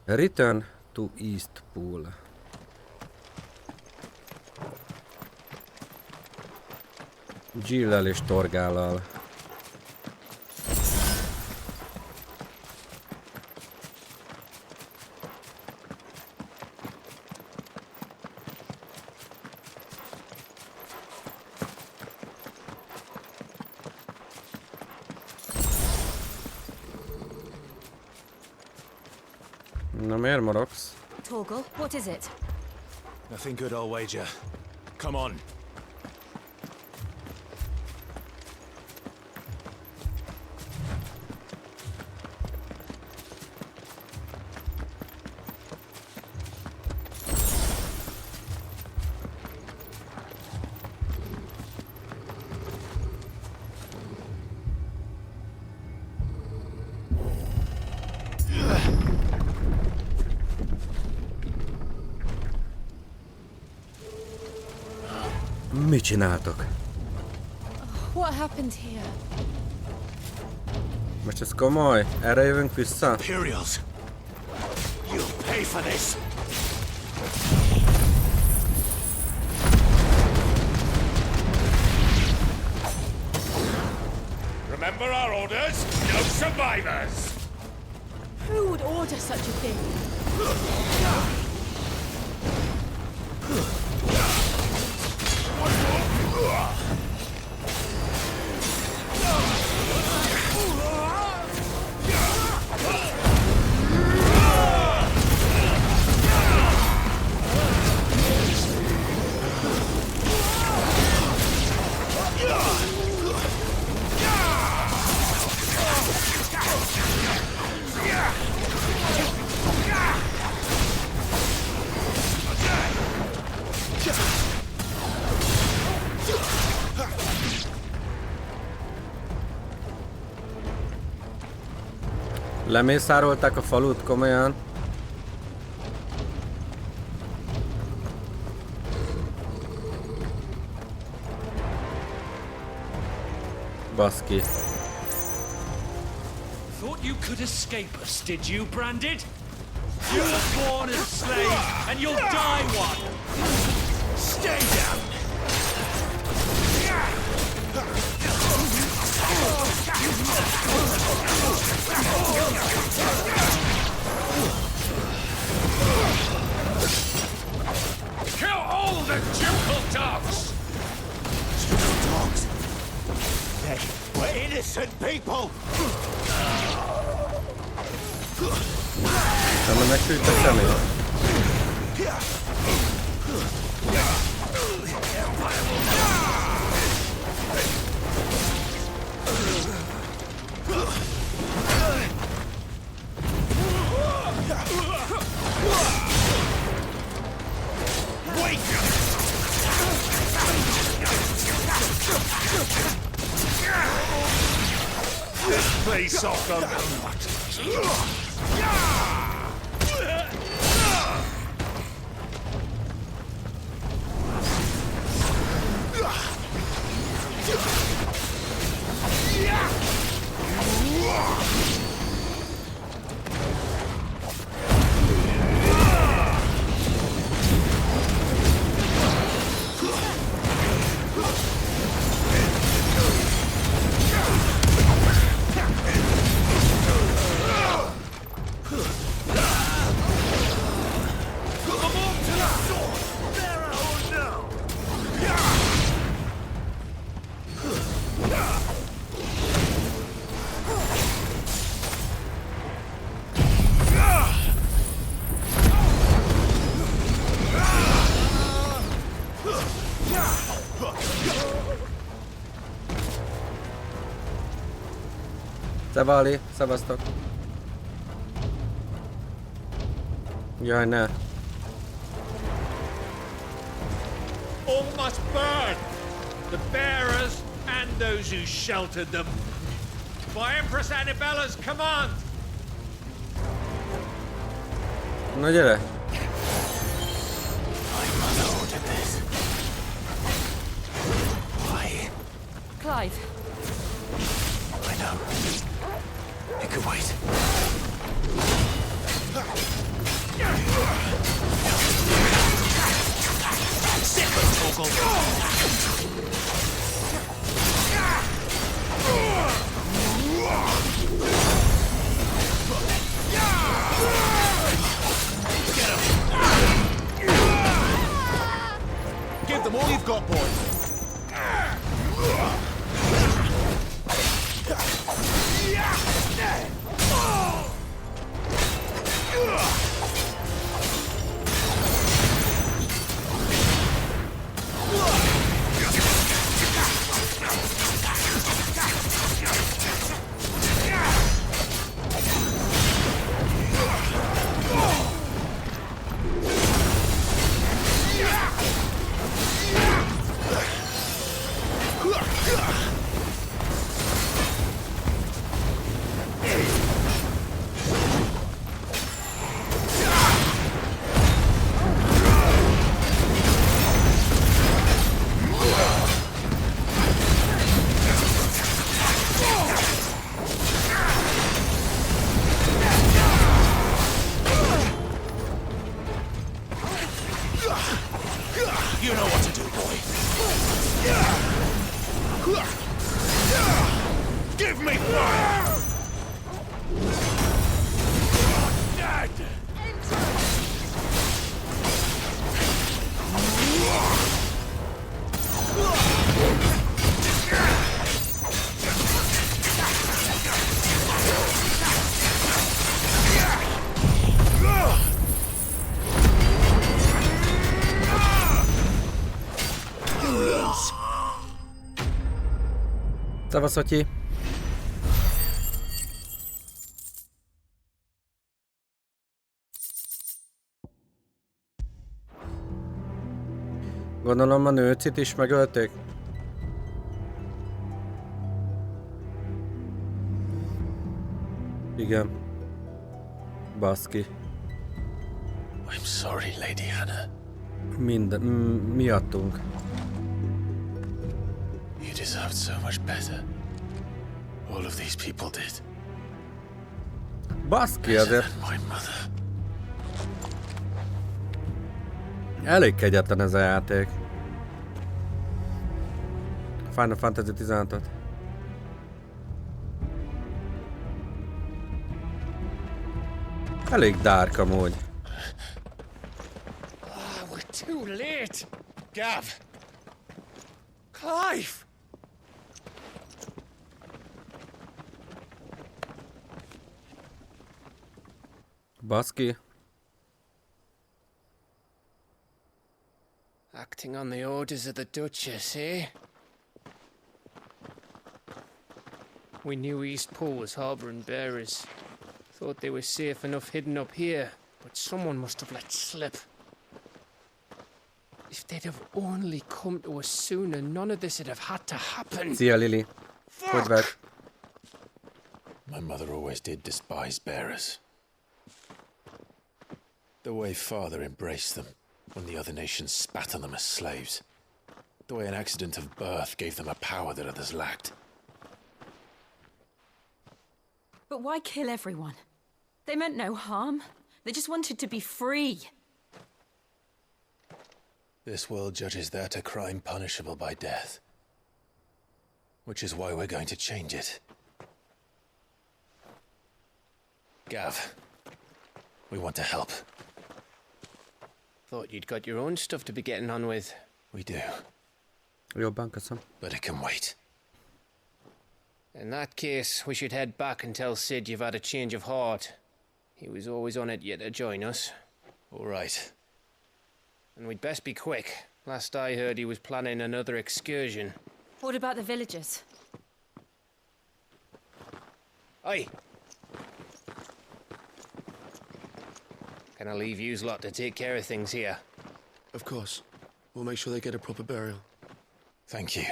Return to East Pool. Jill-lel és Torgállal. Na miért morogsz? Torgal, what is it? Nothing good, I'll wager. Come on. Mit csináltok? What happened here? Most ez komoly? Erre jövünk vissza? Imperials! You'll pay for this! Remember our orders? No survivors! Who would order such a thing? Lemészárolták a falut, komolyan? Baszki. Thought you could escape us, did you, Branded? You were born a slave, and you'll die one! Stay down! Kill all the ducal dogs! Dogs! They were innocent people! Nem megfűt a szemét. This place off the Szevali, szevasztok. Jaj, ne. All must burn! The bearers and those who sheltered them. By Empress Annabella's command! Na gyere. Clive. I know. It could wait. people. Give them all you've got, boys. You know what to do, boy. Give me fire! Dead! Szevasz, Otyi. Gondolom a nőcit is megölték. Igen. Baszki. I'm sorry, Lady Hannah. Minden... miattunk. You deserved so much better. All of these people did. Baszki azért. My mother. Elég kegyetlen ez a játék. Final Fantasy 16-ot. Elég dark amúgy. We're too late. Gav. Clive. Baszki. Acting on the orders of the Duchess, eh? We knew East Pool was harbouring bearers. Thought they were safe enough hidden up here, but someone must have let slip. If they'd have only come to us sooner, none of this would have had to happen. Szia, Lili. Hogy vagy? My mother always did despise bearers. The way father embraced them when the other nations spat on them as slaves. The way an accident of birth gave them a power that others lacked. But why kill everyone? They meant no harm. They just wanted to be free. This world judges that a crime punishable by death. Which is why we're going to change it. Gav, we want to help. Thought you'd got your own stuff to be getting on with. We do, Jobban, köszönöm. but it can wait. In that case, we should head back and tell Sid you've had a change of heart. He was always on it yet to join us. All right. And we'd best be quick. Last I heard, he was planning another excursion. What about the villagers? Aye. Can I leave yous lot to take care of things here? Of course. We'll make sure they get a proper burial. Thank you.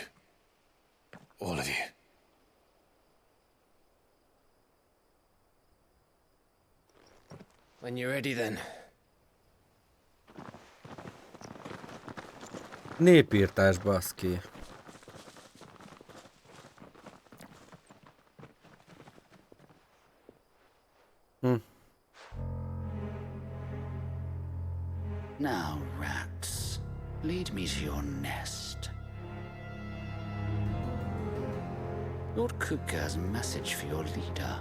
All of you. When you're ready then. Népírtás, baszki. Now, rats. Lead me to your nest. Lord Kupka has a message for your leader.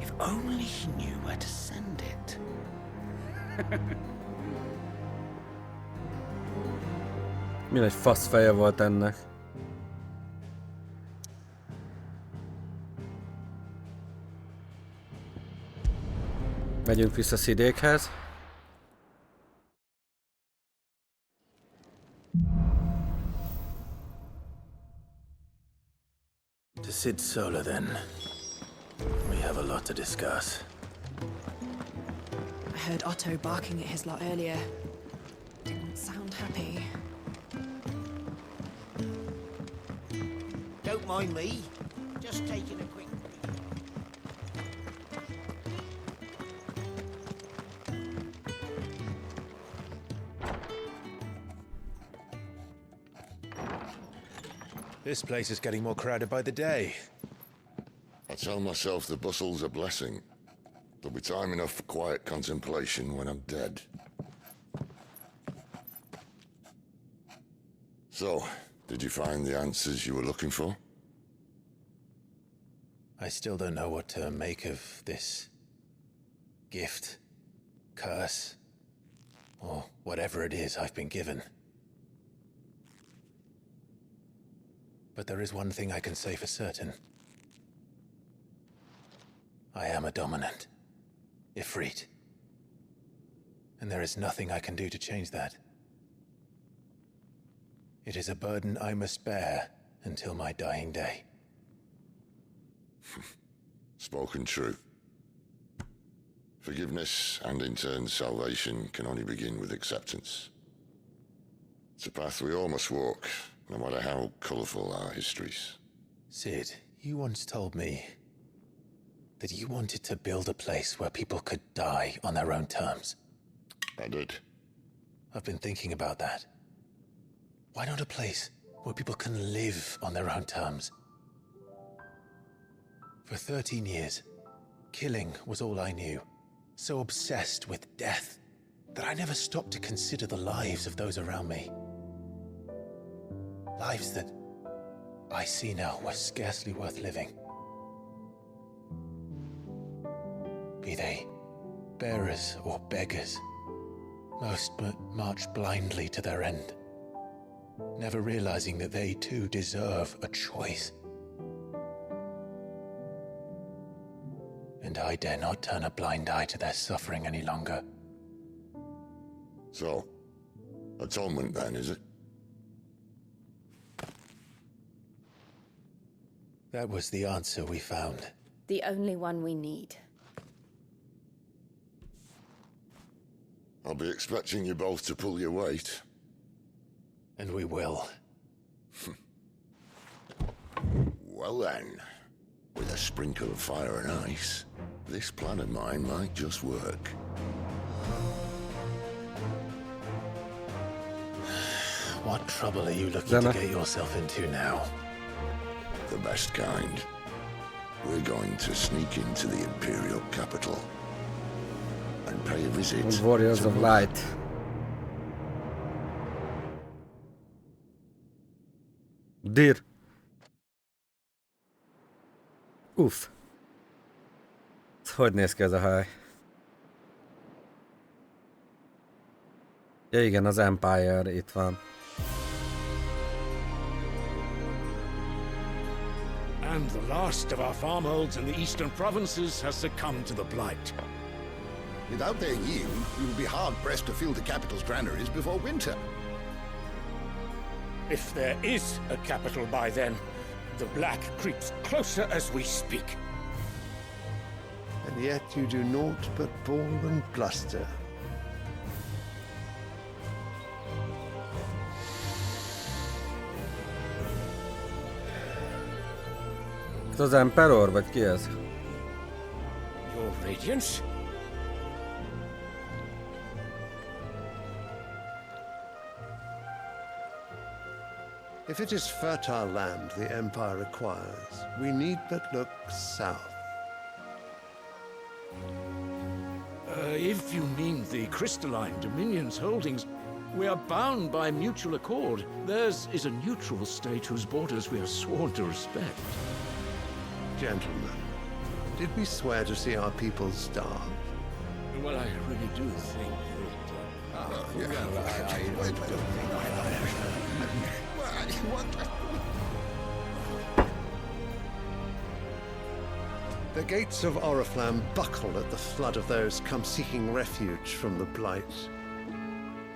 If only he knew where to send it. Mi egy faszfeje volt ennek. Megyünk vissza Szidékhez. To Sid Solar, then. We have a lot to discuss. I heard Otto barking at his lot earlier. Didn't sound happy. Don't mind me. Just taking a quick... This place is getting more crowded by the day. I tell myself the bustle's a blessing. There'll be time enough for quiet contemplation when I'm dead. So, did you find the answers you were looking for? I still don't know what to make of this gift, curse, or whatever it is I've been given. But there is one thing I can say for certain. I am a dominant, Ifrit. And there is nothing I can do to change that. It is a burden I must bear until my dying day. Spoken true. Forgiveness and in turn salvation can only begin with acceptance. It's a path we all must walk, no matter how colourful our histories. Sid, you once told me that you wanted to build a place where people could die on their own terms. I did. I've been thinking about that. Why not a place where people can live on their own terms? For 13 years, killing was all I knew. So obsessed with death that I never stopped to consider the lives of those around me. Lives that I see now were scarcely worth living. Be they bearers or beggars, most march blindly to their end, never realizing that they too deserve a choice. And I dare not turn a blind eye to their suffering any longer. So, atonement then, is it? That was the answer we found. The only one we need. I'll be expecting you both to pull your weight. And we will. Well then, with a sprinkle of fire and ice, this plan of mine might just work. What trouble are you looking to get yourself into now? The best kind. We're going to sneak into the Imperial capital and pay a visit. Warriors of Light. Dir. Uff. Hogy néz ki ez a hely? Ja igen, az Empire itt van. And the last of our farmholds in the eastern provinces has succumbed to the blight. Without their yield, we will be hard-pressed to fill the capital's granaries before winter. If there is a capital by then, the black creeps closer as we speak. And yet you do naught but bawl and bluster. Ez az Emperor, vagy ki ez? Your Radiance? If it is fertile land the Empire requires, we need but look south. If you mean the crystalline Dominion's holdings, We are bound by mutual accord. Theirs is a neutral state whose borders we are sworn to respect. Gentlemen, did we swear to see our people starve? Well, I really do think The gates of Oriflamme buckle at the flood of those come seeking refuge from the Blight.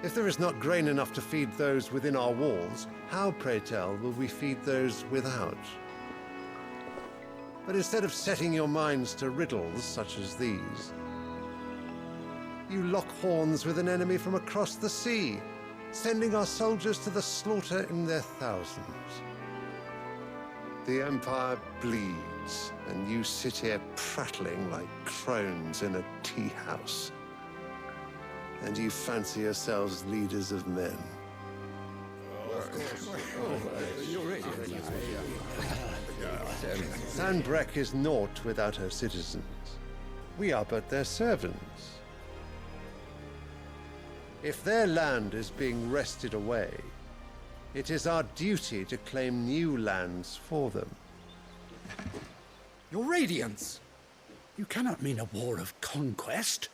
If there is not grain enough to feed those within our walls, how, pray tell, will we feed those without? But instead of setting your minds to riddles such as these, you lock horns with an enemy from across the sea, sending our soldiers to the slaughter in their thousands. The Empire bleeds, and you sit here prattling like crones in a tea house. And you fancy yourselves leaders of men. Sandbreck is naught without her citizens. We are but their servants. If their land is being wrested away, it is our duty to claim new lands for them. Your Radiance! You cannot mean a war of conquest.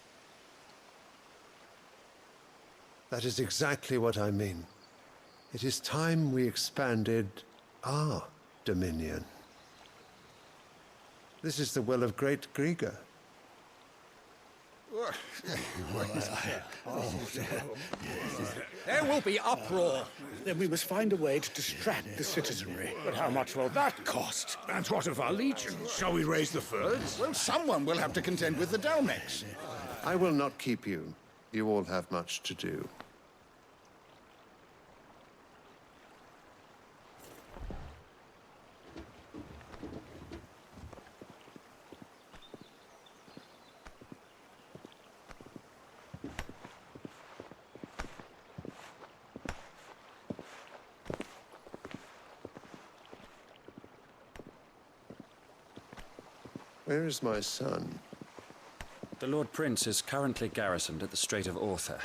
That is exactly what I mean. It is time we expanded our dominion. This is the will of great Grieger. There will be uproar. Then we must find a way to distract the citizenry. But how much will that cost? And what of our legions? Shall we raise the furs? Well, someone will have to contend with the Dalmex. I will not keep you. You all have much to do. Where is my son? The Lord Prince is currently garrisoned at the Strait of Author.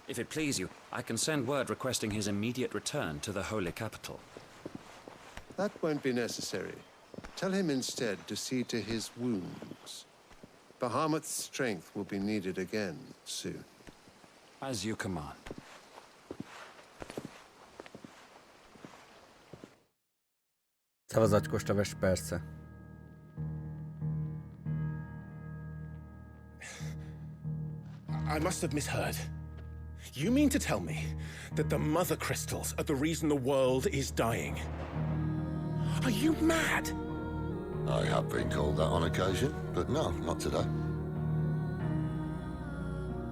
If it please you, I can send word requesting his immediate return to the Holy Capital. That won't be necessary. Tell him instead to see to his wounds. Bahamut's strength will be needed again soon. As you command. Szavazatskos teves, persze. I must have misheard. You mean to tell me that the mother crystals are the reason the world is dying? Are you mad? I have been called that on occasion, but no, not today.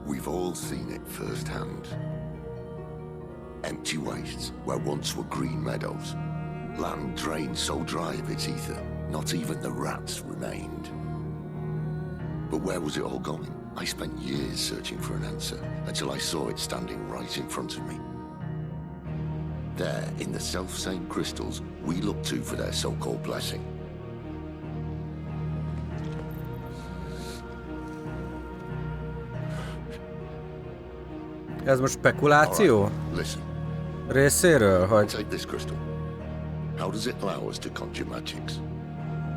We've all seen it firsthand. Empty wastes where once were green meadows. Land drained so dry of its ether, not even the rats remained. But where was it all going? I spent years searching for an answer, until I saw it standing right in front of me. There, in the self-same crystals, we look to for their so-called blessing. Ez most spekuláció? Listen. Részéről, hogy... Take this crystal. How does it allow us to conjure magics?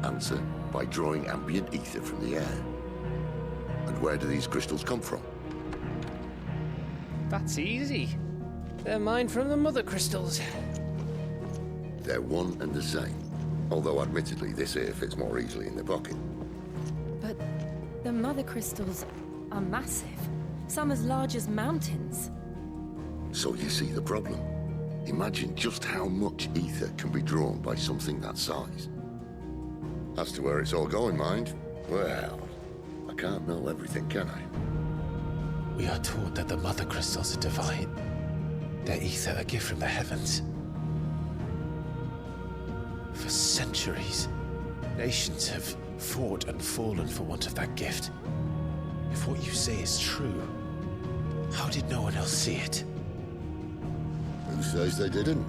Answer, by drawing ambient ether from the air. And where do these crystals come from? That's easy. They're mine from the mother crystals. They're one and the same. Although admittedly this here fits more easily in the pocket. But the mother crystals are massive. Some as large as mountains. So you see the problem. Imagine just how much ether can be drawn by something that size. As to where it's all going, mind, well, I can't know everything, can I? We are taught that the mother crystals are divine. Their ether a gift from the heavens. For centuries, nations have fought and fallen for want of that gift. If what you say is true, how did no one else see it? Who says they didn't?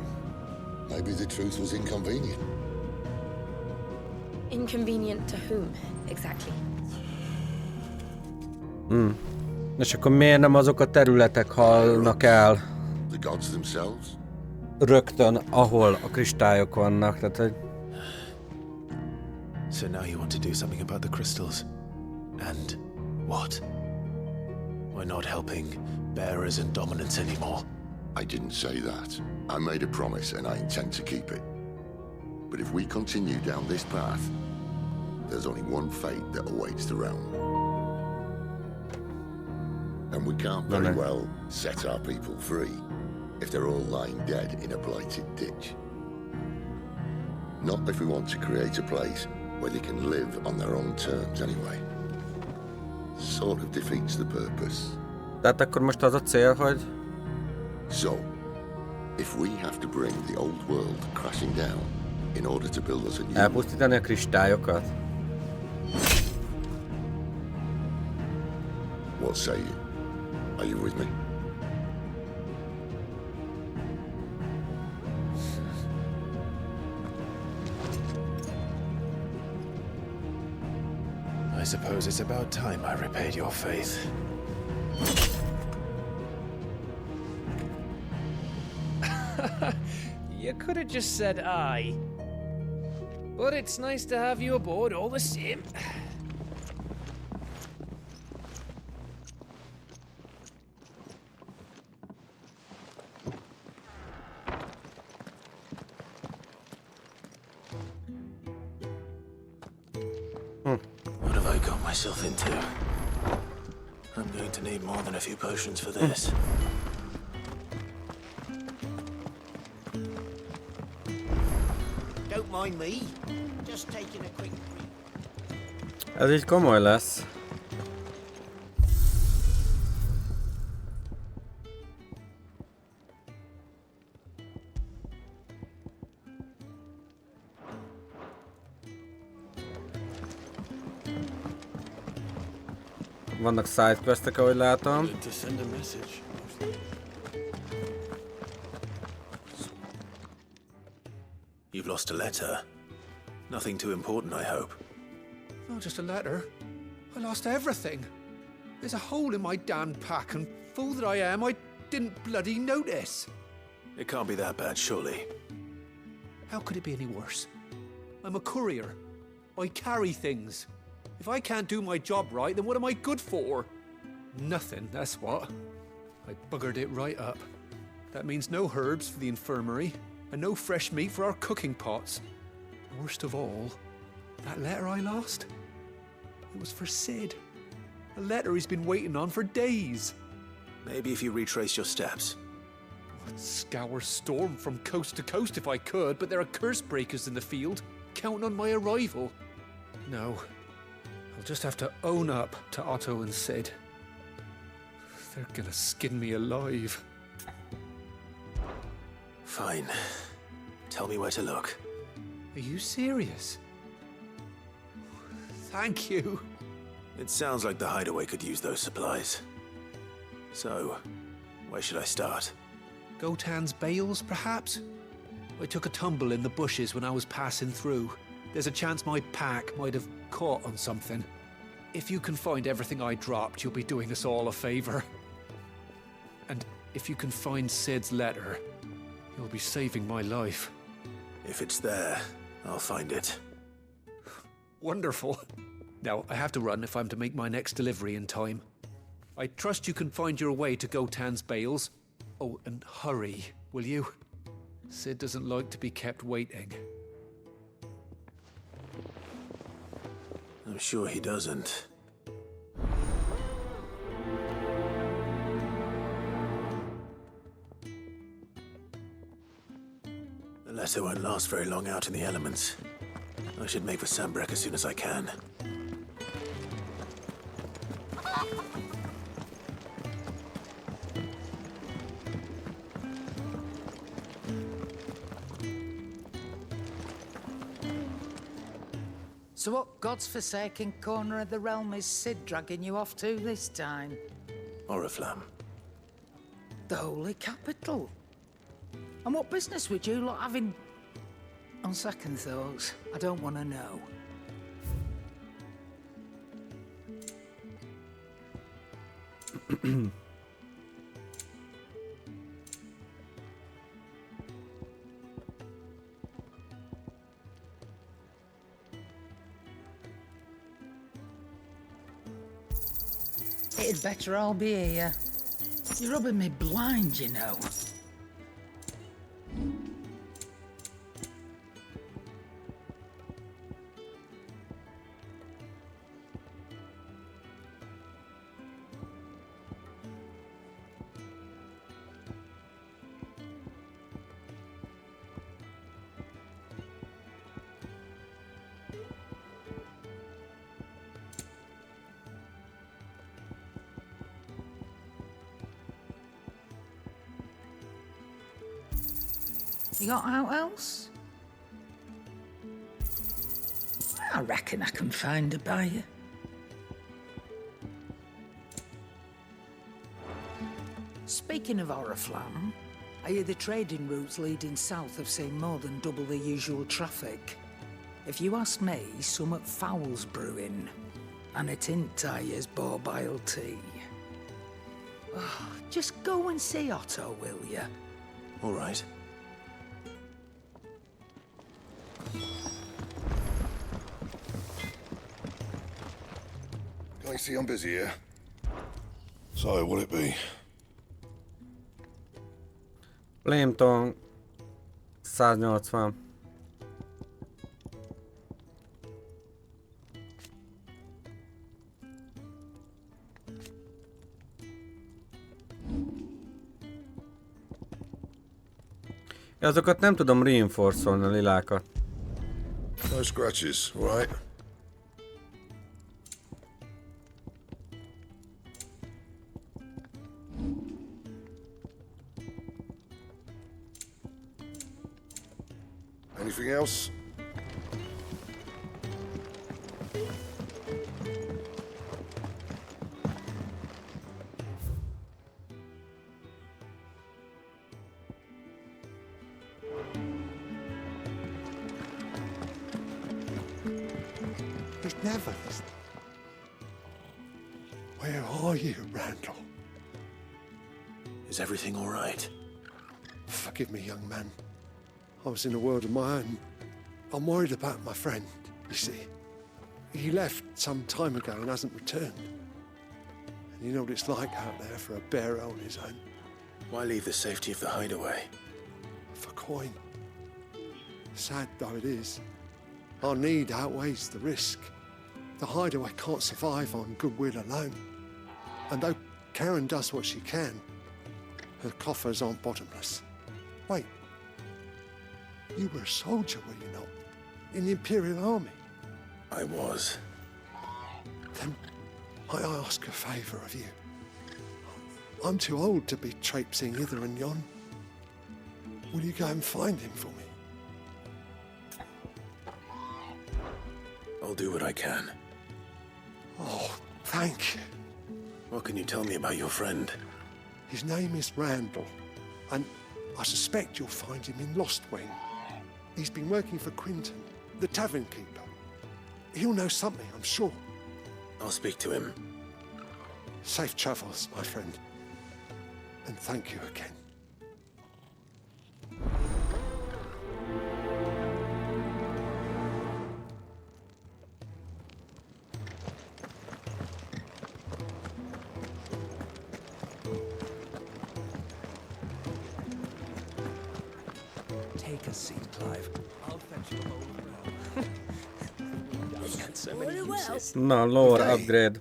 Maybe the truth was inconvenient. Inconvenient to whom, exactly? És akkor miért nem azok a területek halnak el The gods themselves? rögtön, ahol a kristályok vannak? Tehát, hogy... So now you want to do something about the crystals? And what? We're not helping bearers and dominants anymore. I didn't say that. I made a promise and I intend to keep it. But if we continue down this path, there's only one fate that awaits the realm. And we can't very well set our people free if they're all lying dead in a blighted ditch. Not if we want to create a place where they can live on their own terms anyway. Sort of defeats the purpose. Tehát akkor most az a cél, hogy... So, if we have to bring the old world crashing down in order to build us a new... Elpusztítani a kristályokat? What say you? Are you with me? I suppose it's about time I repaid your faith. You could have just said aye. But it's nice to have you aboard all the same. What have I got myself into? I'm going to need more than a few potions for this. Don't mind me. Just taking a quick Ez így komoly lesz. Vannak sidequestek, ahogy látom. To send a message. You've lost a letter. Nothing too important, I hope. Not just a letter. I lost everything. There's a hole in my damned pack, and fool that I am, I didn't bloody notice. It can't be that bad, surely. How could it be any worse? I'm a courier. I carry things. If I can't do my job right, then what am I good for? Nothing, that's what. I buggered it right up. That means no herbs for the infirmary, and no fresh meat for our cooking pots. Worst of all, that letter I lost, it was for Sid. A letter he's been waiting on for days. Maybe if you retrace your steps. I'd scour Storm from coast to coast if I could, but there are curse breakers in the field, counting on my arrival. No, I'll just have to own up to Otto and Sid. They're gonna skin me alive. Fine. Tell me where to look. Are you serious? Thank you. It sounds like the hideaway could use those supplies. So, where should I start? Gotan's bales, perhaps? I took a tumble in the bushes when I was passing through. There's a chance my pack might have caught on something. If you can find everything I dropped, you'll be doing us all a favor. And if you can find Sid's letter, you'll be saving my life. If it's there, I'll find it. Wonderful. Now, I have to run if I'm to make my next delivery in time. I trust you can find your way to Gotan's bales. Oh, and hurry, will you? Sid doesn't like to be kept waiting. I'm sure he doesn't. The letter won't last very long out in the elements. I should make for Sambrek as soon as I can. So what god's-forsaken corner of the realm is Sid dragging you off to this time? Oriflamme. The Holy Capital. And what business would you lot have in... On second thoughts, I don't want to know. It'd better all be here. You're rubbing me blind, you know. You got out else? I reckon I can find a buyer. Speaking of Oriflamme, I hear the trading routes leading south have seen more than double the usual traffic. If you ask me, somewhat foul's brewing, and it ain't Tyre's borbile tea. Oh, just go and see Otto, will you? All right. I see I'm busy here. So, what'll it be? Flametongue 180. Azokat nem tudom reinforce-olni a lilákat. No scratches, all right? Anything else? He's never listening. Where are you, Randall? Is everything all right? Forgive me, young man. I was in a world of my own. I'm worried about my friend, you see. He left some time ago and hasn't returned. And you know what it's like out there for a bearer on his own. Why leave the safety of the hideaway? For coin. Sad though it is, our need outweighs the risk. The hideaway can't survive on goodwill alone. And though Karen does what she can, her coffers aren't bottomless. Wait. You were a soldier, were you not? In the Imperial Army? I was. Then I ask a favour of you. I'm too old to be traipsing hither and yon. Will you go and find him for me? I'll do what I can. Oh, thank you. What can you tell me about your friend? His name is Randall, and I suspect you'll find him in Lost Wing. He's been working for Quinton, the tavern keeper. He'll know something, I'm sure. I'll speak to him. Safe travels, my friend. And thank you again. Take a seat, Clive. I'll fetch you a bowl of ale. Na, lore upgrade.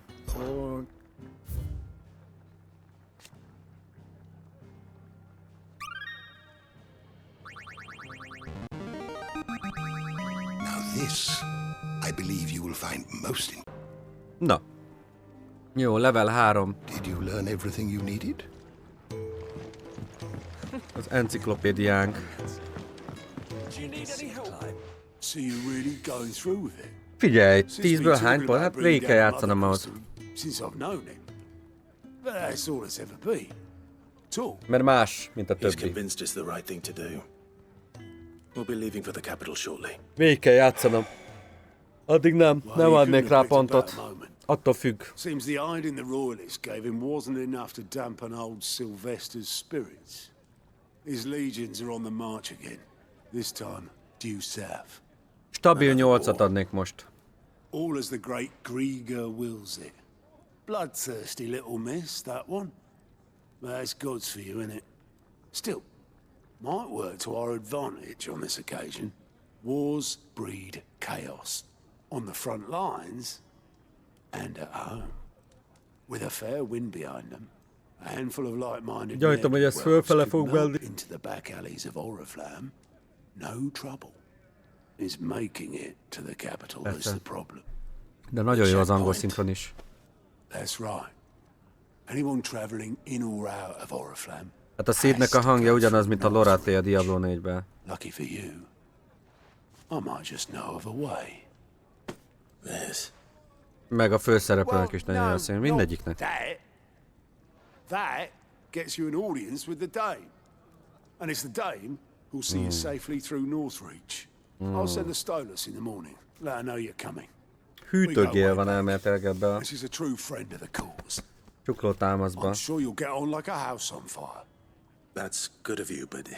Now this, I believe you will find most in. Na. Jó, level 3. Did you learn everything you needed? Az enciklopédiánk. So you're really going through with it? Figyelj, 10-ből hány pont? Hát végig kell játszanom ahhoz. Since I've known him. But that's all it's ever been. Talk. Mert más, mint a He's többi. convinced it's the right thing to do. We'll be leaving for the capital shortly. Végig kell játszanom. Addig nem adnék rá pontot. Attól függ. Seems the hiding the royalists gave him wasn't enough to dampen old Sylvester's spirits. His legions are on the march again. This time, due south. Stabil 8-at adnék most. All as the great Grieger wills it. Bloodthirsty little miss, that one. But that's God's for you, innit? Still, might work to our advantage on this occasion. Wars breed chaos. On the front lines, and at home. With a fair wind behind them, a handful of like-minded men could melt into the back alleys of Oriflamme. No trouble. Is making it to the capital that's the problem. De nagyon jó az angol szinkron is. That's right. Anyone traveling in or out of Oriflamme. Hát a Seednek a hangja ugyanaz, mint a Loraté a Diablo 4-ben. Lucky for you, I might just know of a way. Yes. Meg a főszereplőnek is nagyon jól szín, mindegyiknek. That gets you an audience with the Dame. And it's the Dame who'll see you safely through Northreach. I'll send the Stolas in the morning. Let her know you're coming. Hűtőgél van elméletileg ebbe a This is a true friend of the cause. csuklótámaszba. I'm sure you'll get on like a house on fire. That's good of you, but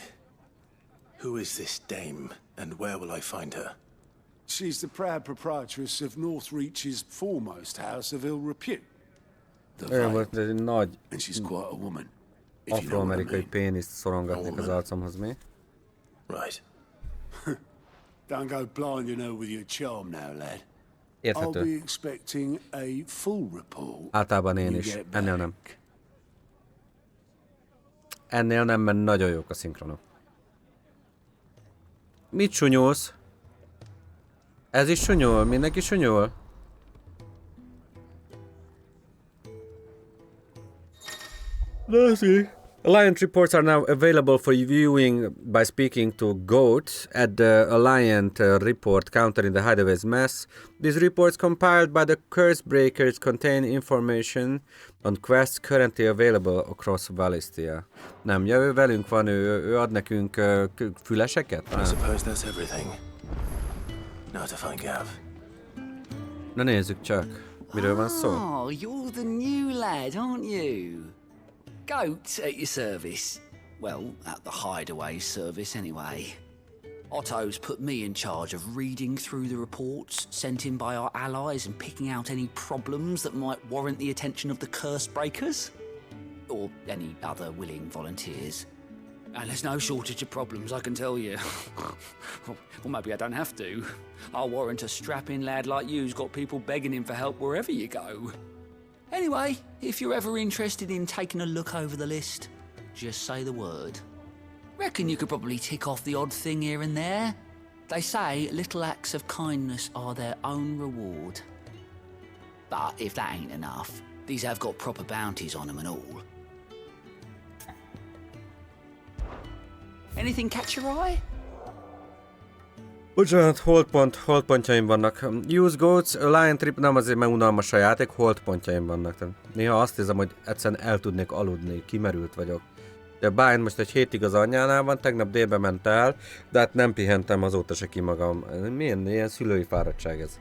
who is this dame, and where will I find her? She's the proud proprietress of Northreach's foremost house of ill repute. Olyan volt, egy nagy And she's quite a woman. afroamerikai péniszt szorongatnék az arcomhoz, mi? Right. Don't go blind, you know, with your charm now, lad. Érthető. I'll be expecting a full report. Általában én is. Ennél nem. Ennél nem, mert nagyon jók a szinkronok. Mit sunyulsz? Ez is sunyul? Mindenki sunyul? Nézzük! Alliance reports are now available for viewing by speaking to Goat at the Alliant report counter in the Hideaway's mess. These reports compiled by the curse breakers contain information on quests currently available across Valistia. Nem, ja, ő velünk van, ő ad nekünk füleseket? I suppose that's everything. Now to find Gav. Na nézzük csak, miről van szó. Oh, you're the new lad, aren't you? Goat at your service. Well, at the Hideaway service anyway. Otto's put me in charge of reading through the reports sent in by our allies and picking out any problems that might warrant the attention of the curse breakers. Or any other willing volunteers. And there's no shortage of problems, I can tell you. Or maybe I don't have to. I'll warrant a strapping lad like you's got people begging him for help wherever you go. Anyway, if you're ever interested in taking a look over the list, just say the word. Reckon you could probably tick off the odd thing here and there. They say little acts of kindness are their own reward. But if that ain't enough, these have got proper bounties on them and all. Anything catch your eye? Bocsánat, holdpontjaim vannak. Use Goats, Alliant Trip, nem azért, mert unalmas a játék, holdpontjaim vannak. Tehát néha azt hiszem, hogy egyszerűen el tudnék aludni, kimerült vagyok. De Bind most egy hétig az anyjánál van, tegnap délbe ment el, de hát nem pihentem azóta se ki magam. Milyen ilyen szülői fáradtság ez?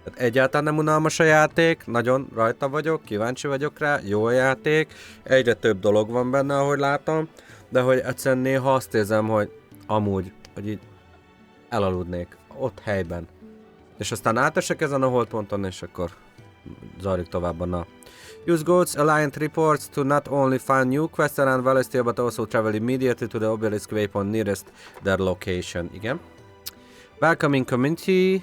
Tehát egyáltalán nem unalmas a játék, nagyon rajta vagyok, kíváncsi vagyok rá, jó a játék, egyre több dolog van benne, ahogy látom, de hogy egyszerűen néha azt érzem, hogy amúgy, hogy így elaludnék, ott helyben. És aztán átesek ezen a holdponton, és akkor zajlik tovább a nap. Use Goats Alliant reports to not only find new quests around Valistia, but also travel immediately to the obelisk waypoint nearest their location. Igen. Welcoming community.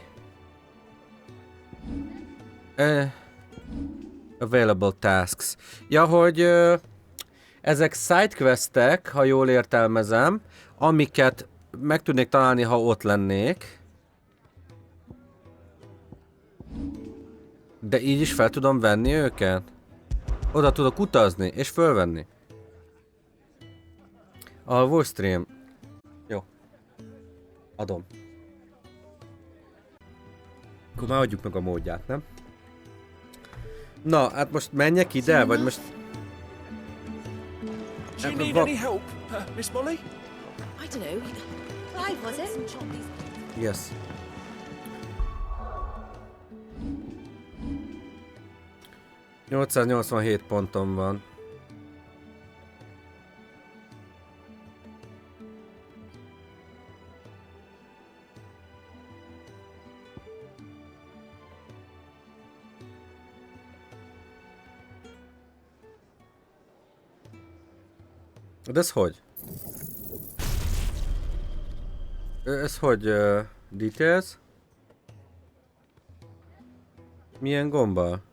Available tasks. Ja, hogy ezek sidequestek, ha jól értelmezem, amiket meg tudnék találni, ha ott lennék. De így is fel tudom venni őket? Oda tudok utazni és fölvenni. A stream. Jó. Adom. Akkor már adjuk meg a módját, nem? Na, hát most menjek ide, vagy most... Do you need any help, Miss Molly? I don't know. Clive, was it? Yes. 887 pontom van. De ez hogy? Ez hogy details? Milyen gombbal?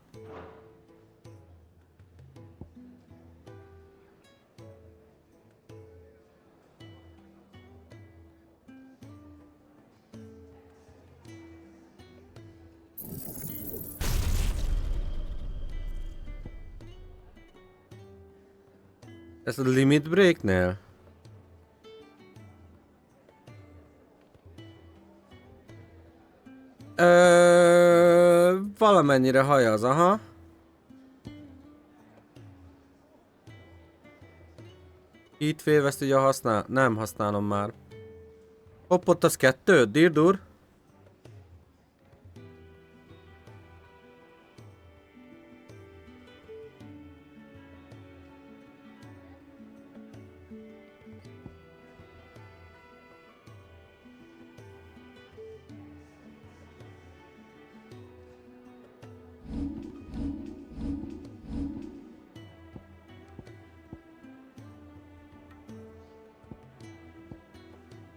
Ez a limit breaknél? Valamennyire hajaz, aha. Heat wave, ezt ugye nem használom már. Hopp, ott az 2, dirdur.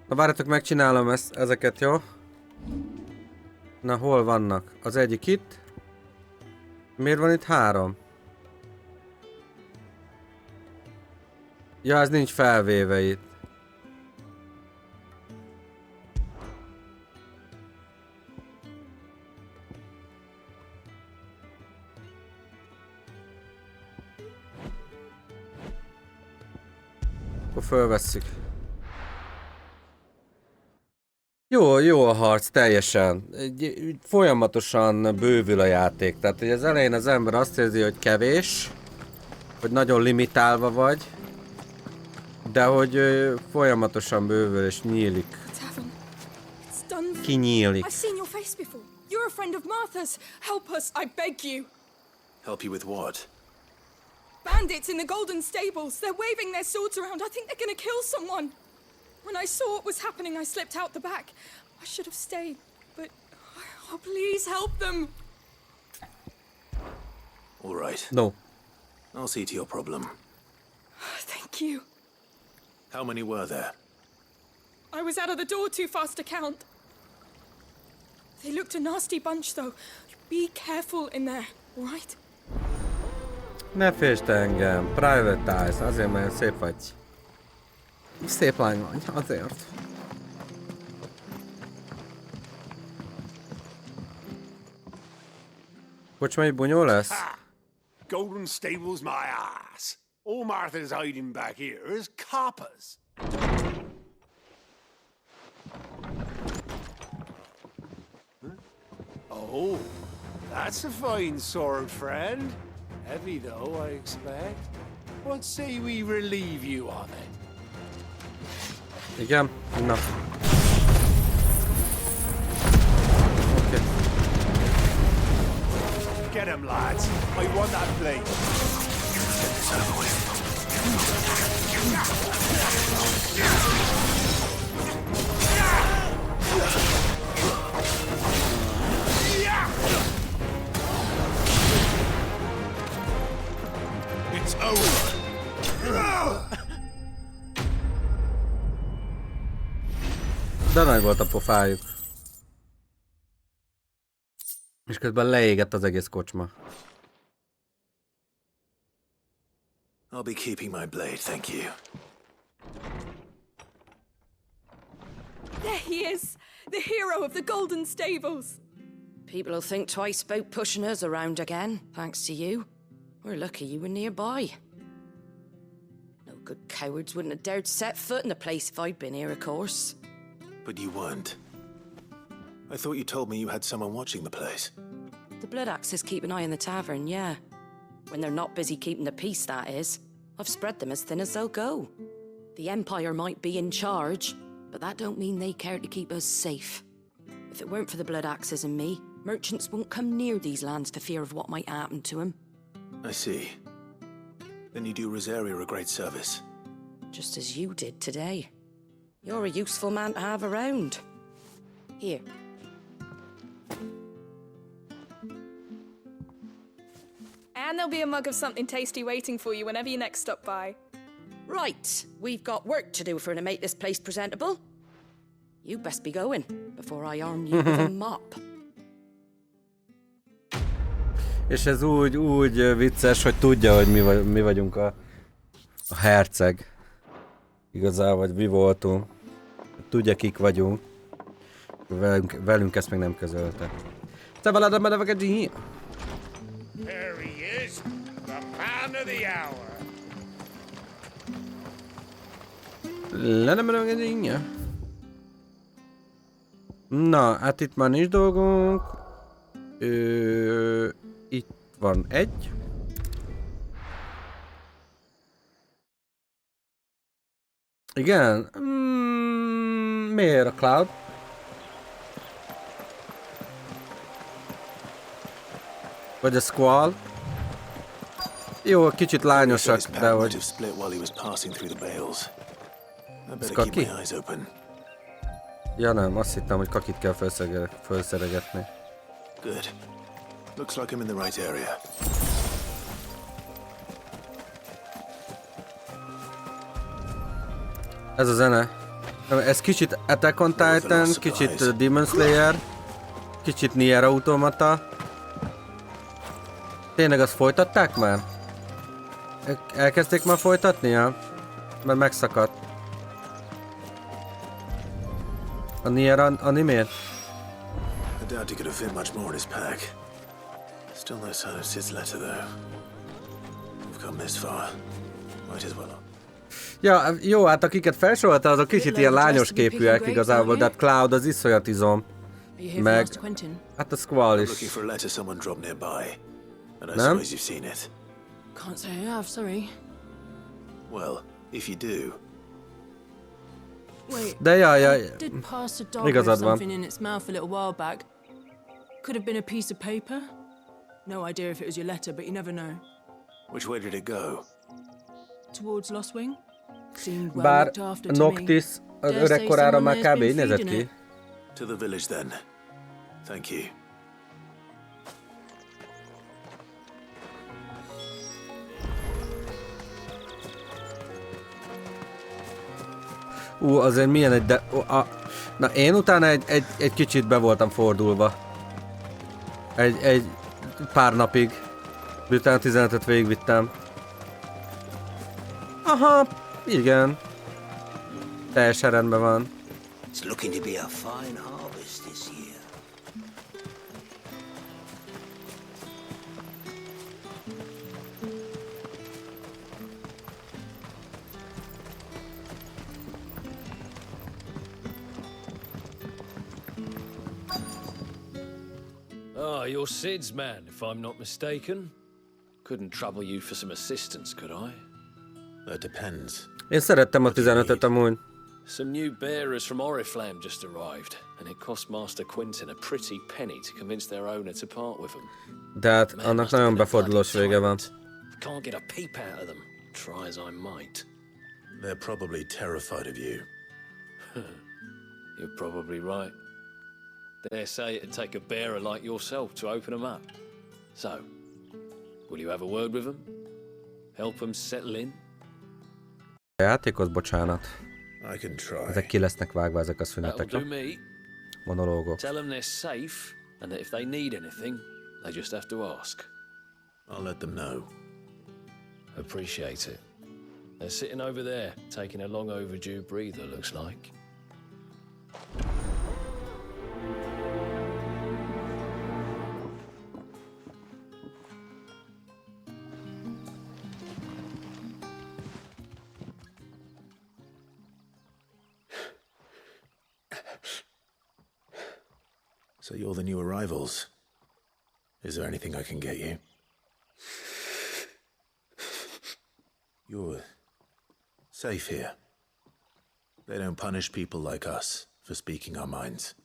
Na várjatok, megcsinálom ezeket, jó? Na, hol vannak? Az egyik itt. Miért van itt 3? Ja, ez nincs felvéve itt. Akkor fölvesszük. Jó a harc, teljesen. Folyamatosan bővül a játék. Tehát, hogy az elején az ember azt érzi, hogy kevés, hogy nagyon limitálva vagy, de hogy folyamatosan bővül és nyílik. Kinyílik. I've seen your face before. You're a friend of Martha's. Help us, I beg you. Help you with what? Bandits in the Golden Stables. They're waving their swords around. I think they're gonna kill someone. When I saw what was happening, I slipped out the back. I should have stayed, but... Oh, please help them. All right. No. I'll see to your problem. Thank you. How many were there? I was out of the door too fast to count. They looked a nasty bunch, though. Be careful in there, all right? Ne fésd engem. Private Eyes. Azért, mert szép vagy. Szép lány vagy, azért. Kocsmai bunyó lesz? Golden Stables, my ass. All Martha's hiding back here is coppers. Huh? Oh, that's a fine sword, friend. Heavy though, I expect. What say we relieve you of it? Igen? Na. Okay. Get him, lads. I want that blade. Get this over with. It's over. De nagy volt a pofájuk. És közben leégett az egész kocsma. I'll be keeping my blade, thank you. There he is, the hero of the Golden Stables. People will think twice about pushing us around again, thanks to you. We're lucky you were nearby. No good cowards wouldn't have dared set foot in the place if I'd been here, of course. But you weren't. I thought you told me you had someone watching the place. The Blood Axes keep an eye on the tavern, yeah. When they're not busy keeping the peace, that is. I've spread them as thin as they'll go. The Empire might be in charge, but that don't mean they care to keep us safe. If it weren't for the Blood Axes and me, merchants won't come near these lands for fear of what might happen to them. I see. Then you do Rosaria a great service. Just as you did today. You're a useful man to have around. Here. And there'll be a mug of something tasty waiting for you whenever you next stop by. Right, we've got work to do for to make this place presentable. You best be going before I arm you with a mop. És ez úgy vicces, hogy tudja, hogy mi vagyunk a herceg. Igazából, vagy mi voltunk. Tudja, kik vagyunk. Velünk ezt még nem közölte. Te valad a medeveket így? There he is, the man of the hour. Lenne medeveket így? Na, hát itt már nincs dolgunk. Itt van egy. Igen? Miért a Cloud? Vagy a Squall? Jó, kicsit lányosak, de hogy... Ez kaki? Ja nem, azt hittem, hogy kakit kell felszeregetni. Good. Looks like I'm in the right area. Ez a zene. Ez kicsit Attack on Titan, kicsit Demon Slayer, kicsit Nier Automata. Tényleg azt folytatták már? Elkezdték már folytatnia? Mert megszakadt. A Nier animét? I doubt he could have fit much more in his pack. Still no sign of Sid's letter, though. We've come this far. Might as well. Ja, jó, hát akiket felsorolta, azok kicsit ilyen lányos képűek igazából, de hát Cloud az iszonyat izom. Meg... Hát a Squall is. Nem? Can't say I have, sorry. Well, if you do. Wait, de ja. Did pass a dog with something in its mouth a little while back. Could have been a piece of paper. No idea if it was your letter, but you never know. Which way did it go? Towards Lost Wing. Seemed well Bár looked after to Noctis az öregkorára már kb. Így nézett ki. To the village then. Thank you. Azért milyen egy de... Na én utána egy kicsit be voltam fordulva. Egy pár napig. Utána 15-öt végigvittem. Aha, igen. Teljesen rendben van. It's looking to be a fine harvest this year. Ah, you're Sid's man, if I'm not mistaken. Couldn't trouble you for some assistance, could I? That depends. Én szerettem a 15-öt amúgy. Some new bearers from Oriflamme just arrived, and it cost Master Quentin a pretty penny to convince their owner to part with them. De hát annak nagyon befordulós vége van. Can't get a peep out of them, try as I might. They're probably terrified of you. You're probably right. Dare say it'd take a bearer like yourself to open them up. So, will you have a word with them? Help them settle in? A játékhoz, bocsánat. I can try. Ezek ki lesznek vágva, ezek a szünetek. Monológok. Tell them they're safe, and that if they need anything, they just have to ask. I'll let them know. Appreciate it. They're sitting over there, taking a long overdue breather, looks like. So you're the new arrivals. Is there anything I can get you? You're safe here. They don't punish people like us for speaking our minds.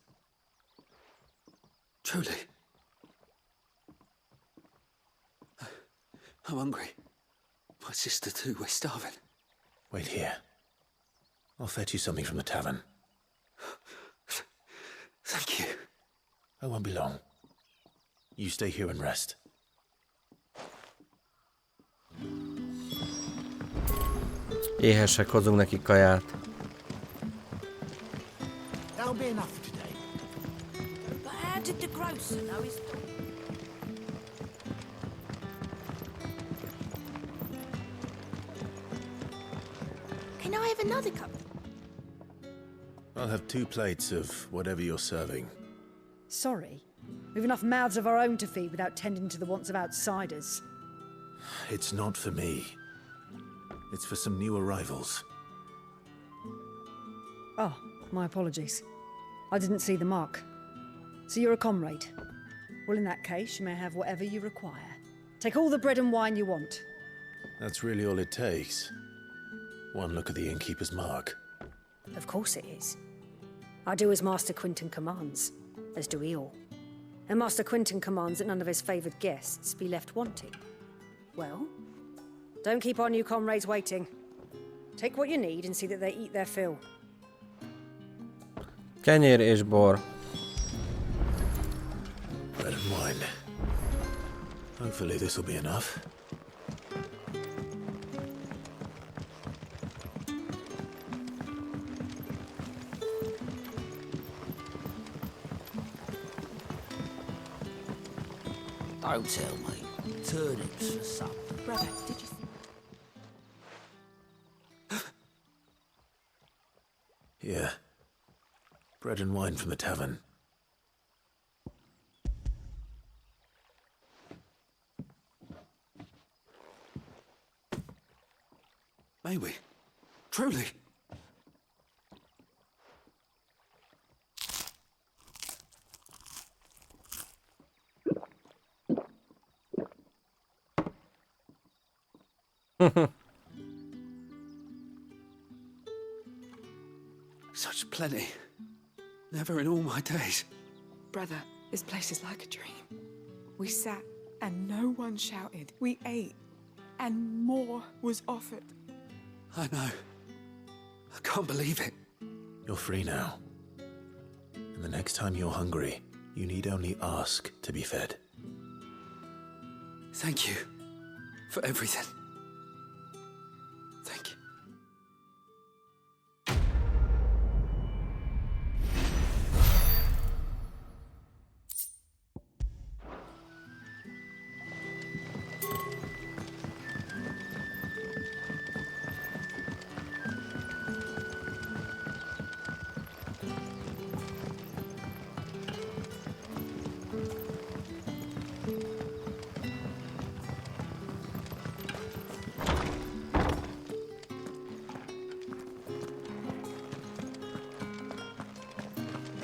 Truly. I'm hungry. My sister too, we're starving. Wait here. I'll fetch you something from the tavern. Thank you. I won't be long. You stay here and rest. Éhesek, hozunk nekik kaját. That'll be enough for today. But how did the grocer know his... Can I have another cup? I'll have 2 plates of whatever you're serving. Sorry. We've enough mouths of our own to feed without tending to the wants of outsiders. It's not for me. It's for some new arrivals. Oh, my apologies. I didn't see the mark. So you're a comrade. Well, in that case, you may have whatever you require. Take all the bread and wine you want. That's really all it takes. One look at the innkeeper's mark. Of course it is. I do as Master Quinton commands, as do we all. And Master Quinton commands that none of his favoured guests be left wanting. Well, don't keep our new comrades waiting. Take what you need and see that they eat their fill. Kenyér és bor. Bread and wine. Hopefully this will be enough. Don't tell me. Turnips for supper. Brother, did you... Yeah. Bread and wine from the tavern. May we? Truly? Such plenty. Never in all my days. Brother, this place is like a dream. We sat and no one shouted. We ate and more was offered. I know. I can't believe it. You're free now. And the next time you're hungry, you need only ask to be fed. Thank you for everything. Thank you.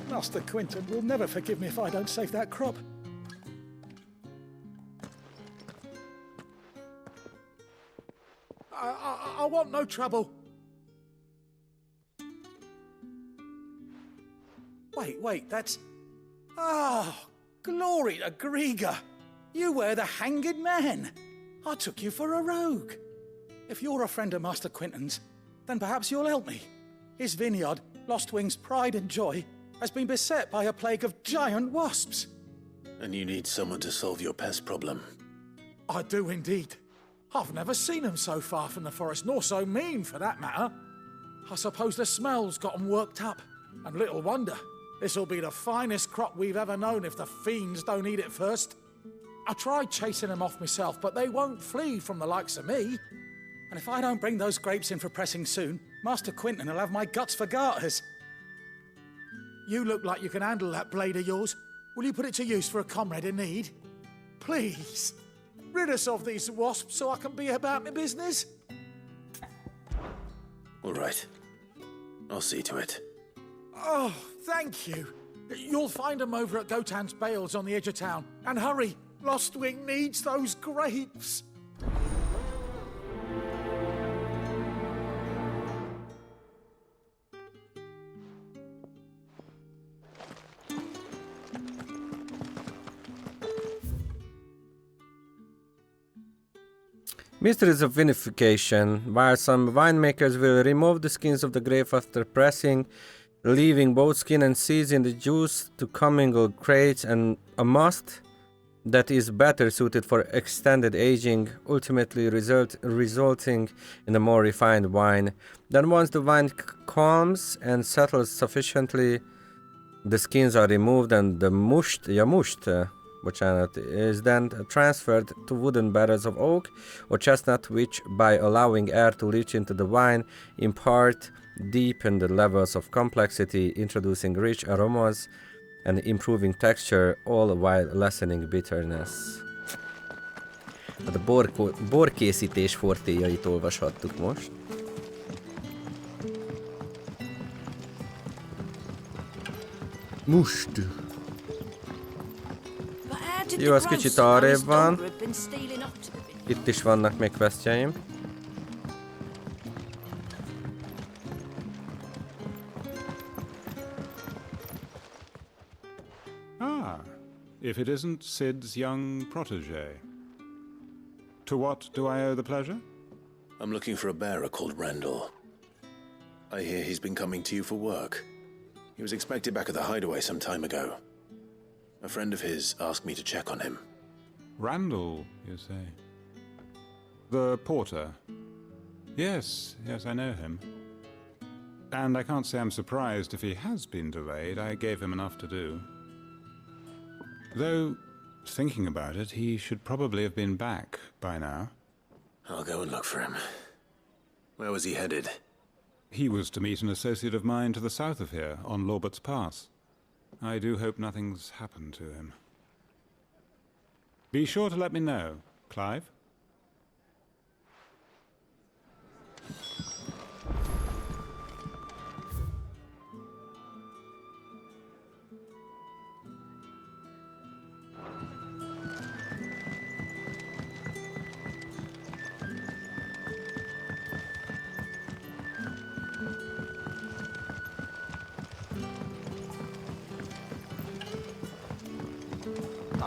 Master Quinton will never forgive me if I don't save that crop. I want no trouble. Wait, that's... Oh, glory to Griga. You were the hanged man. I took you for a rogue. If you're a friend of Master Quinton's, then perhaps you'll help me. His vineyard, Lostwing's pride and joy, has been beset by a plague of giant wasps. And you need someone to solve your pest problem. I do indeed. I've never seen them so far from the forest, nor so mean for that matter. I suppose the smell's got them worked up. And little wonder. This'll be the finest crop we've ever known if the fiends don't eat it first. I tried chasing them off myself, but they won't flee from the likes of me. And if I don't bring those grapes in for pressing soon, Master Quinton will have my guts for garters. You look like you can handle that blade of yours. Will you put it to use for a comrade in need? Please, rid us of these wasps so I can be about my business. All right. I'll see to it. Oh, thank you. You'll find them over at Gotan's Bales on the edge of town. And hurry, Lostwing needs those grapes. Mysteries of vinification. While some winemakers will remove the skins of the grape after pressing, leaving both skin and seeds in the juice to commingle creates a must that is better suited for extended aging, ultimately resulting in a more refined wine. Then once the wine calms and settles sufficiently, the skins are removed and the musht is then transferred to wooden barrels of oak or chestnut, which, by allowing air to leach into the wine, impart deepen the levels of complexity, introducing rich aromas and improving texture, all while lessening bitterness. Hát a borkészítés fortéjait olvashattuk most. Most. Jó, az kicsit arrébb van. Itt is vannak még questjaim. If it isn't Sid's young protege. To what do I owe the pleasure? I'm looking for a bearer called Randall. I hear he's been coming to you for work. He was expected back at the hideaway some time ago. A friend of his asked me to check on him. Randall, you say? The porter? Yes, I know him. And I can't say I'm surprised if he has been delayed. I gave him enough to do. Though, thinking about it, he should probably have been back by now. I'll go and look for him. Where was he headed? He was to meet an associate of mine to the south of here, on Lorbert's Pass. I do hope nothing's happened to him. Be sure to let me know, Clive.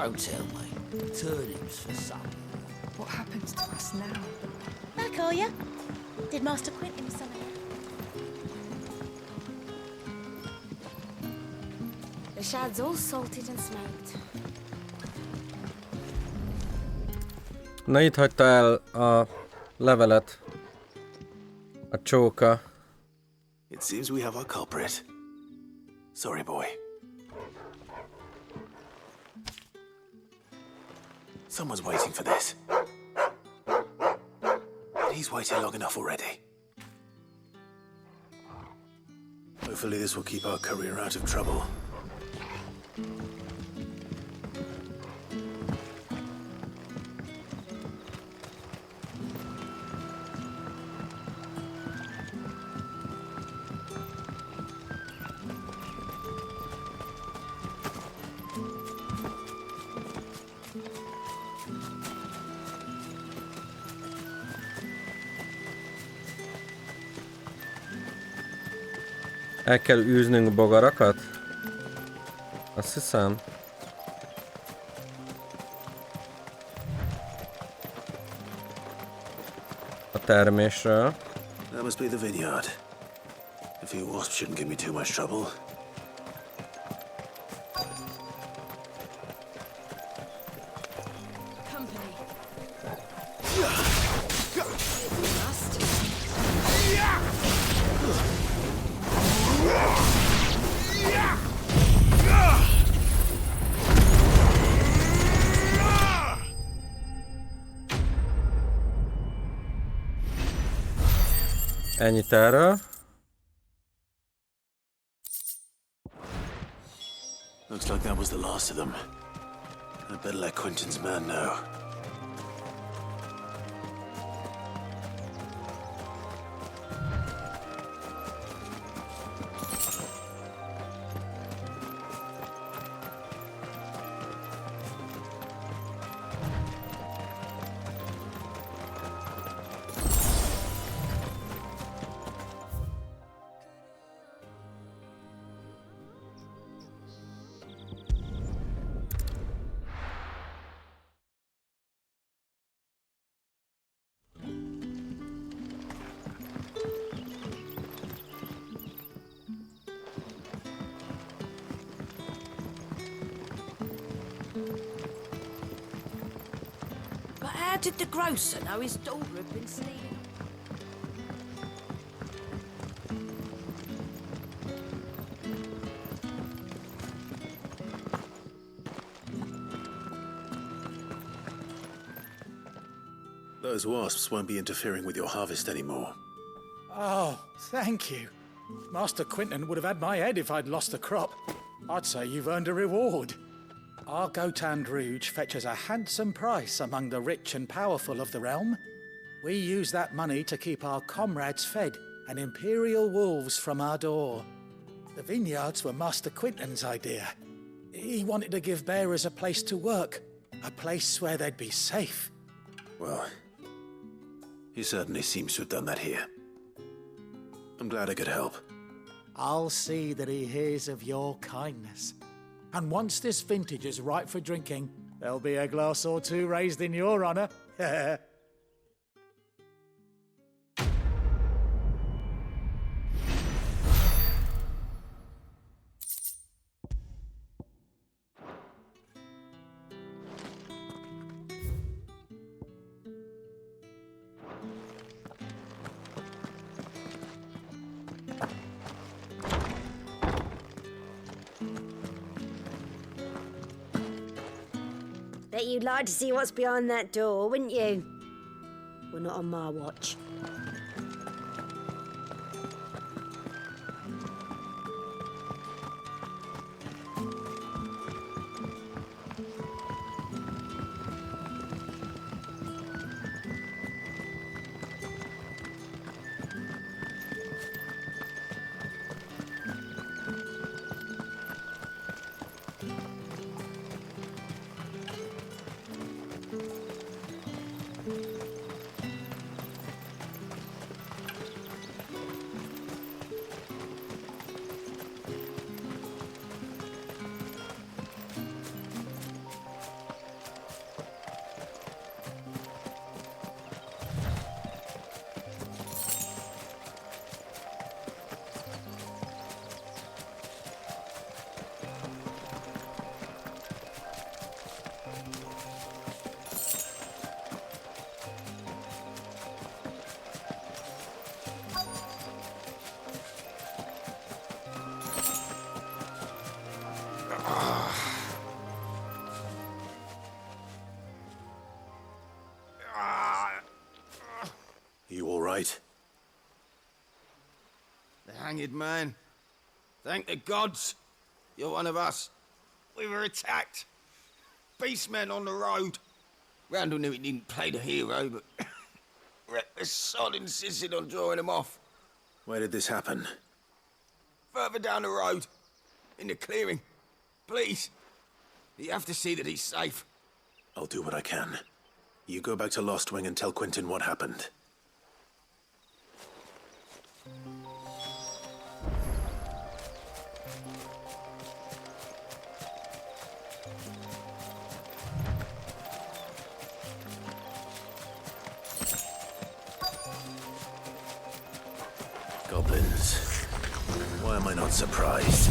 Don't tell me. Turnips for supper. What happens to us now? Back, are ya? Did Master Quentin something? The shad's all salted and smoked. Na, itt hagyta el a levelet. A csóka. It seems we have our culprit. Sorry, boy. Someone's waiting for this. And he's waited long enough already. Hopefully this will keep our career out of trouble. El kell űznünk bogarakat? Azt hiszem. A termésről. That must be the vineyard. A few wasps shouldn't give me too much trouble. Ennyit erről. Looks like that was the last of them. I'd better let Quentin's man know. how did the grocer know his daughter had been stealing? Those wasps won't be interfering with your harvest anymore. Oh, thank you. Master Quinton would have had my head if I'd lost the crop. I'd say you've earned a reward. Our Gotand Rouge fetches a handsome price among the rich and powerful of the realm. We use that money to keep our comrades fed and imperial wolves from our door. The vineyards were Master Quinton's idea. He wanted to give bearers a place to work, a place where they'd be safe. Well, he certainly seems to have done that here. I'm glad I could help. I'll see that he hears of your kindness. And once this vintage is ripe for drinking, there'll be a glass or two raised in your honor. Bet you'd like to see what's behind that door, wouldn't you? Well, not on my watch. You all right? The hanged man. Thank the gods. You're one of us. We were attacked. Beastmen on the road. Randall knew he didn't play the hero, but reckless sod insisted on drawing him off. Where did this happen? Further down the road. In the clearing. Please. You have to see that he's safe. I'll do what I can. You go back to Lost Wing and tell Quinton what happened. Goblins. Why am I not surprised?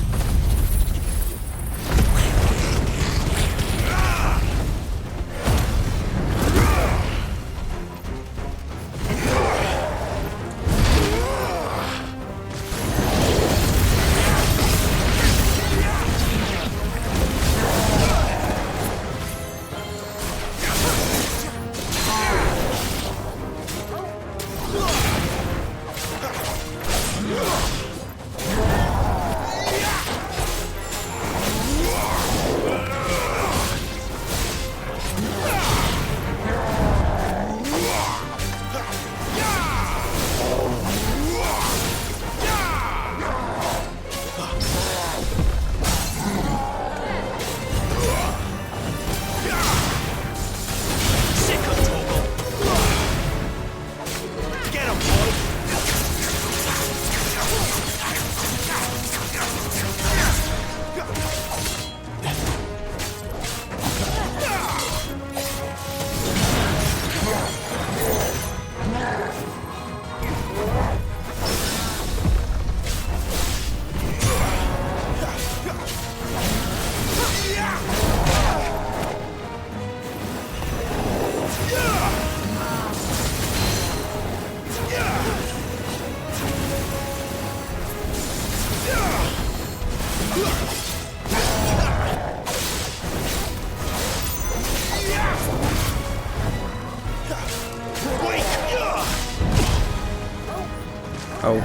Oh.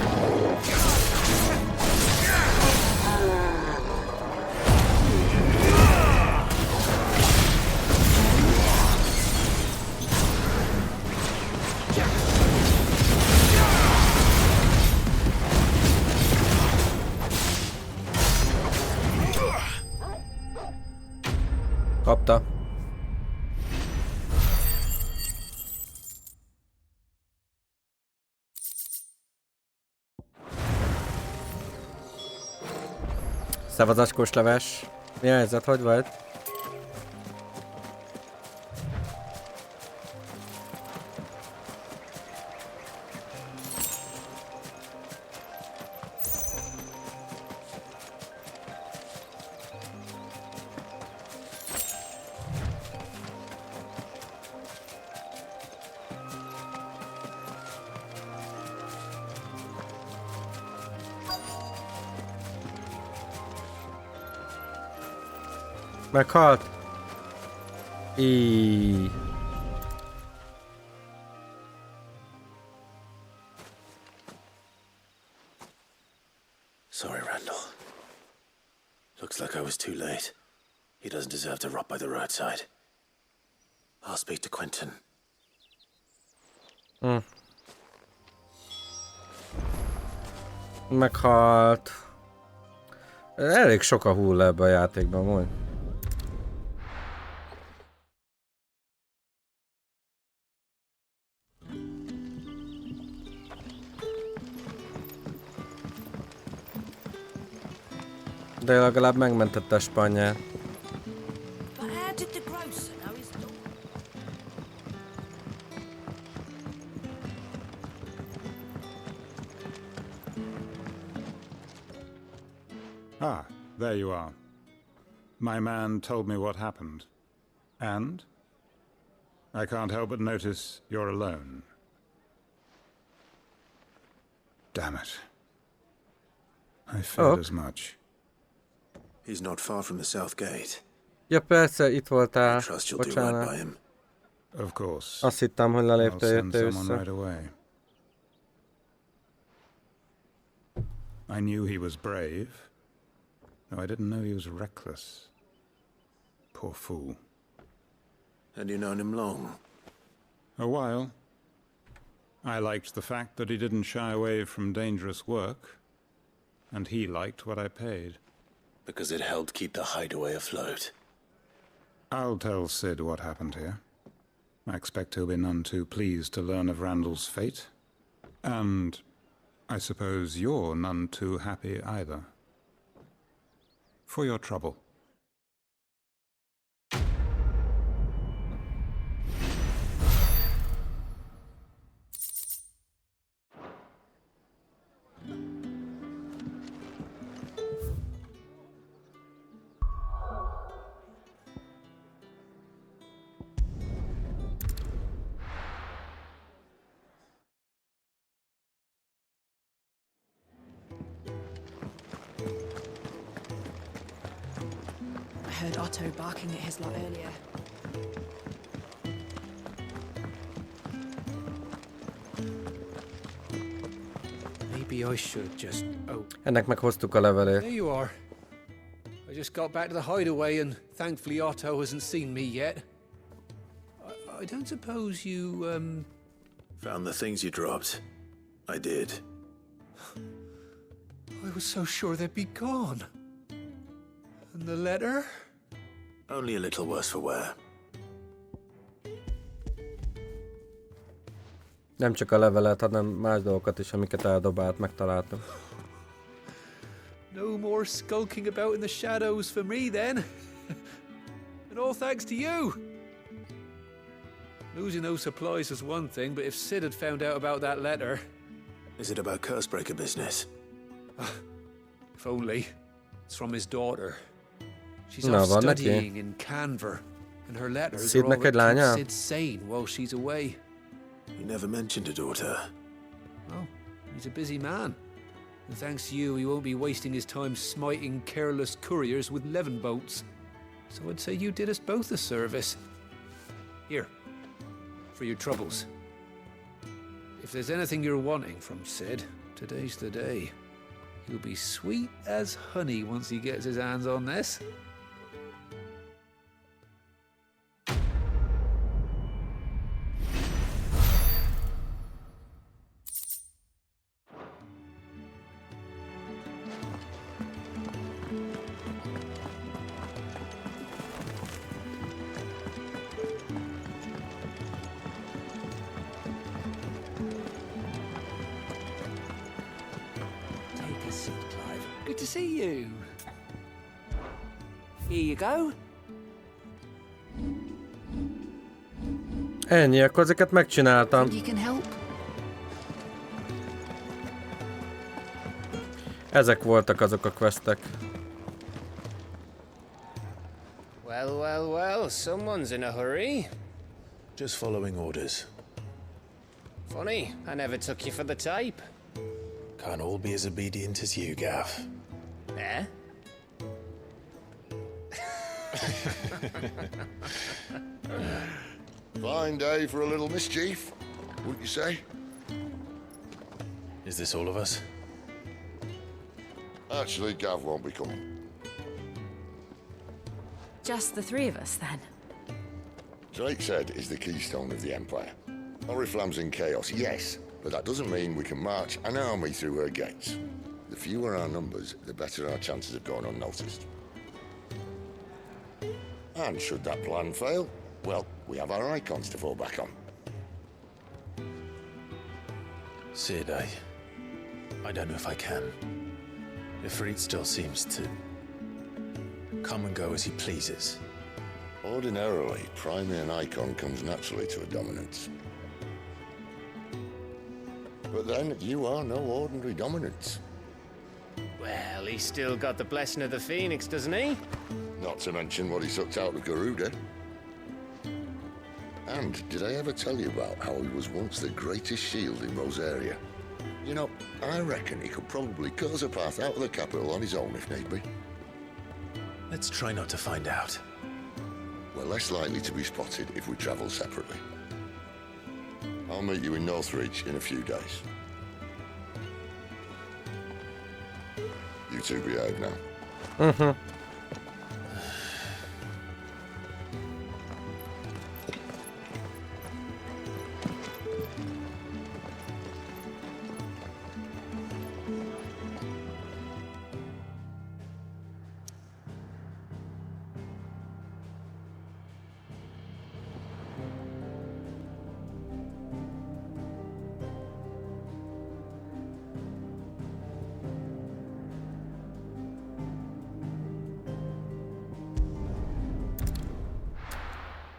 Kapta. Szavazacskós leves. Mi a helyzet? Hogy vagy? Meghalt. Sorry, Randall. Looks like I was too late. He doesn't deserve to rot by the roadside. I'll speak to Quentin. Meghalt. Elég sok a hull ebbe a játékban, mondj. De legalább megmentette a spanyát. But how did the grocer know his daughter? Ah, there you are. My man told me what happened. And? I can't help but notice you're alone. Damn it. I feared as much. He's not far from the south gate. Ja persze, itt voltál. I trust you'll do right by him. Of course. Azt hittem, hogy lelépte, I'll send jöttél someone vissza. right away. I knew he was brave, though I didn't know he was reckless. Poor fool. And you known him long? A while. I liked the fact that he didn't shy away from dangerous work, and he liked what I paid. Because it helped keep the hideaway afloat. I'll tell Sid what happened here. I expect he'll be none too pleased to learn of Randall's fate. And I suppose you're none too happy either. For your trouble. I heard Otto barking at his lot earlier. Maybe I should just... Oh. Ennek meghoztuk a levelét. There you are. I just got back to the hideaway and thankfully Otto hasn't seen me yet. I don't suppose you, Found the things you dropped. I did. I was so sure they'd be gone. And the letter? Only a little worse for wear. Nem csak a levelet, hanem más dolgokat is, amiket eldobált, megtaláltam. No more skulking about in the shadows for me then. And all thanks to you. Losing those supplies is one thing, but if Sid had found out about that letter... Is it about Cursebreaker business? If only. It's from his daughter. She's off studying in Canver, and her letters are all that keep Sid sane while she's away. He never mentioned a daughter. Oh, he's a busy man. And thanks to you, he won't be wasting his time smiting careless couriers with levin boats. So I'd say you did us both a service. Here, for your troubles. If there's anything you're wanting from Sid, Today's the day. He'll be sweet as honey once he gets his hands on this. Good to see you. Here you go. Ennyi, akkor ezeket megcsináltam. You can help. Ezek voltak azok a questek. Well, someone's in a hurry. Just following orders. Funny, I never took you for the type. Can't all be as obedient as you, Gav. Eh? Fine day for a little mischief, wouldn't you say? Is this all of us? Actually, Gav won't be coming. Just the three of us, then? Drake's Head is the keystone of the Empire. Oriflamme's in chaos, yes, but that doesn't mean we can march an army through her gates. The fewer our numbers, the better our chances of going unnoticed. And should that plan fail, well, we have our icons to fall back on. Sid, I don't know if I can. Ifrit still seems to come and go as he pleases. Ordinarily, priming an icon comes naturally to a dominance. But then, you are no ordinary dominance. Well, he's still got the blessing of the Phoenix, doesn't he? Not to mention what he sucked out of Garuda. And did I ever tell you about how he was once the greatest shield in Rosaria? You know, I reckon he could probably cut us a path out of the capital on his own if need be. Let's try not to find out. We're less likely to be spotted if we travel separately. I'll meet you in Northreach in a few days. You two behave now. Mhm.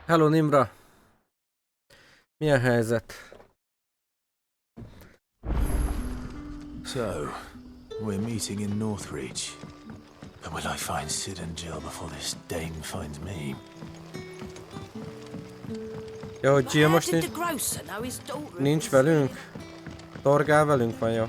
Hello Nimra! Milyen helyzet? So, we're meeting in Northreach. But will I find Sid and Jill before this dame finds me? Ja, hogy Jill most nincs velünk? Torgál velünk van, jó.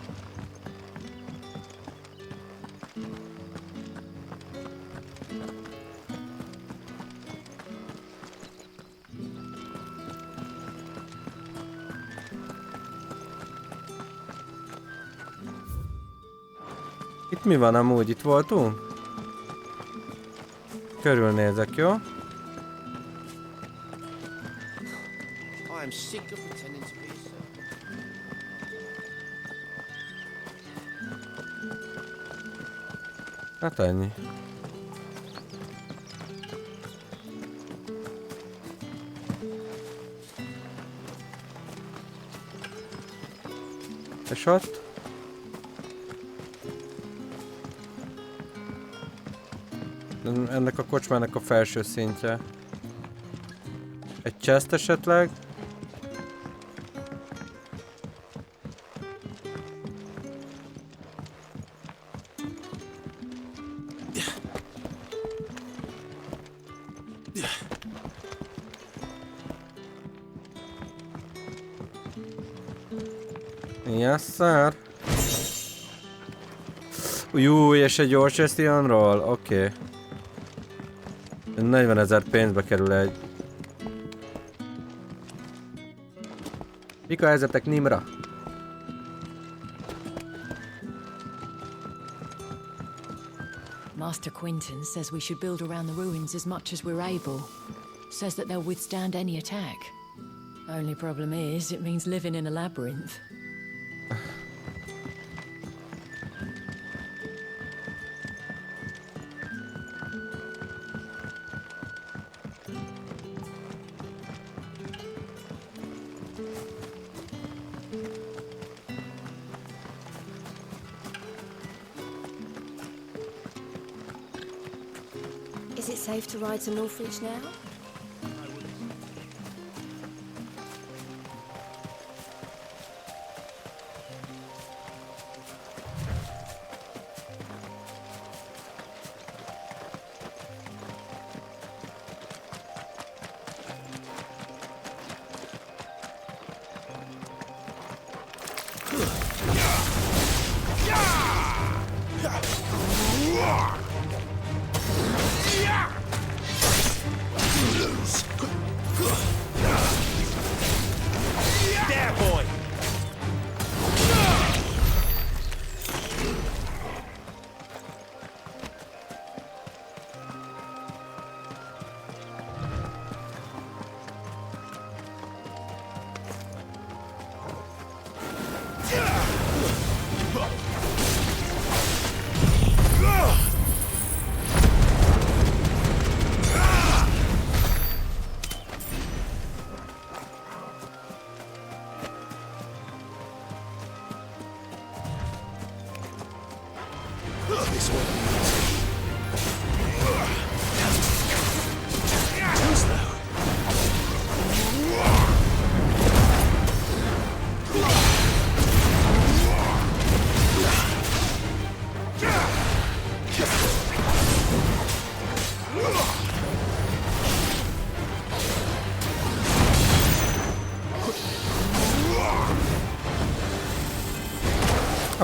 Itt mi van amúgy? Itt voltunk? Körülnézek, jó? I'm sick of pretending to be so. Hát ennyi. És ott? Ennek a kocsmának a felső szintje. Egy chest esetleg? Yes, sir. Jó, és egy gyors Estionról? Oké. 40 000 pénzbe kerül egy. Mik a helyzetek, Nimra? Master Quinton says we should build around the ruins as much as we're able. Says that they'll withstand any attack. Only problem is, it means living in a labyrinth. Is it safe to ride to Northridge now?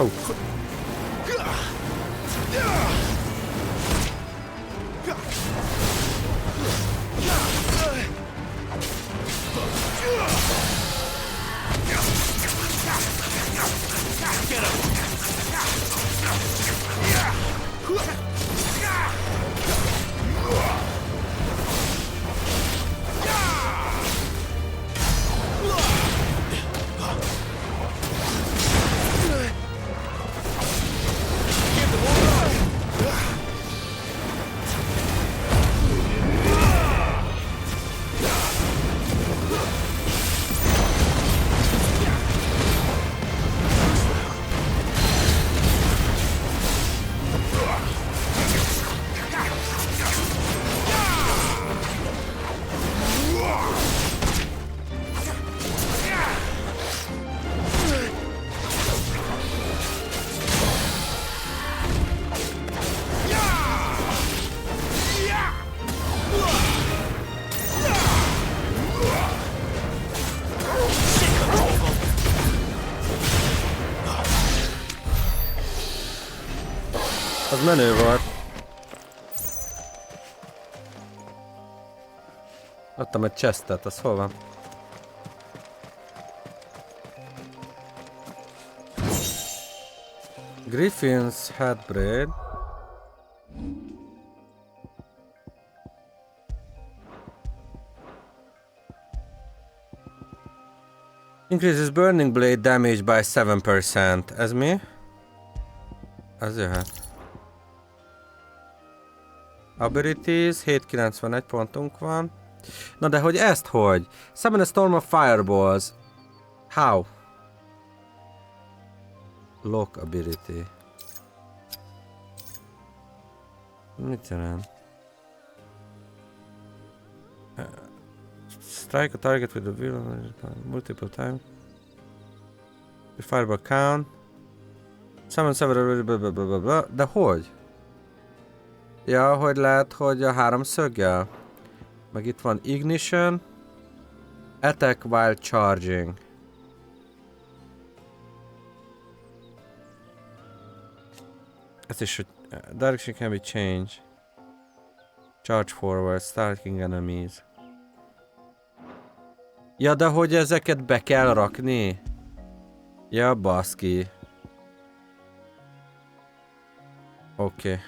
Oh. Az menő volt. Adtam egy chestet, az hol van? Griffin's Headbraid. Increases burning blade damage by 7%. Ez mi? Ez jöhet. Abilities, 791 pontunk van. Na de hogy ezt hogy? Summon a storm of fireballs. How? Lock ability. Mit jelent? Strike a target with the wheel multiple times. The fireball count. Summon several blah blah blah blah. De hogy? Ja, hogy lehet, hogy a háromszöggel? Meg itt van ignition. Attack while charging. Ezt is, hogy direction can be changed. Charge forward, starting enemies. Ja, de hogy ezeket be kell rakni? Ja, baszki. Oké.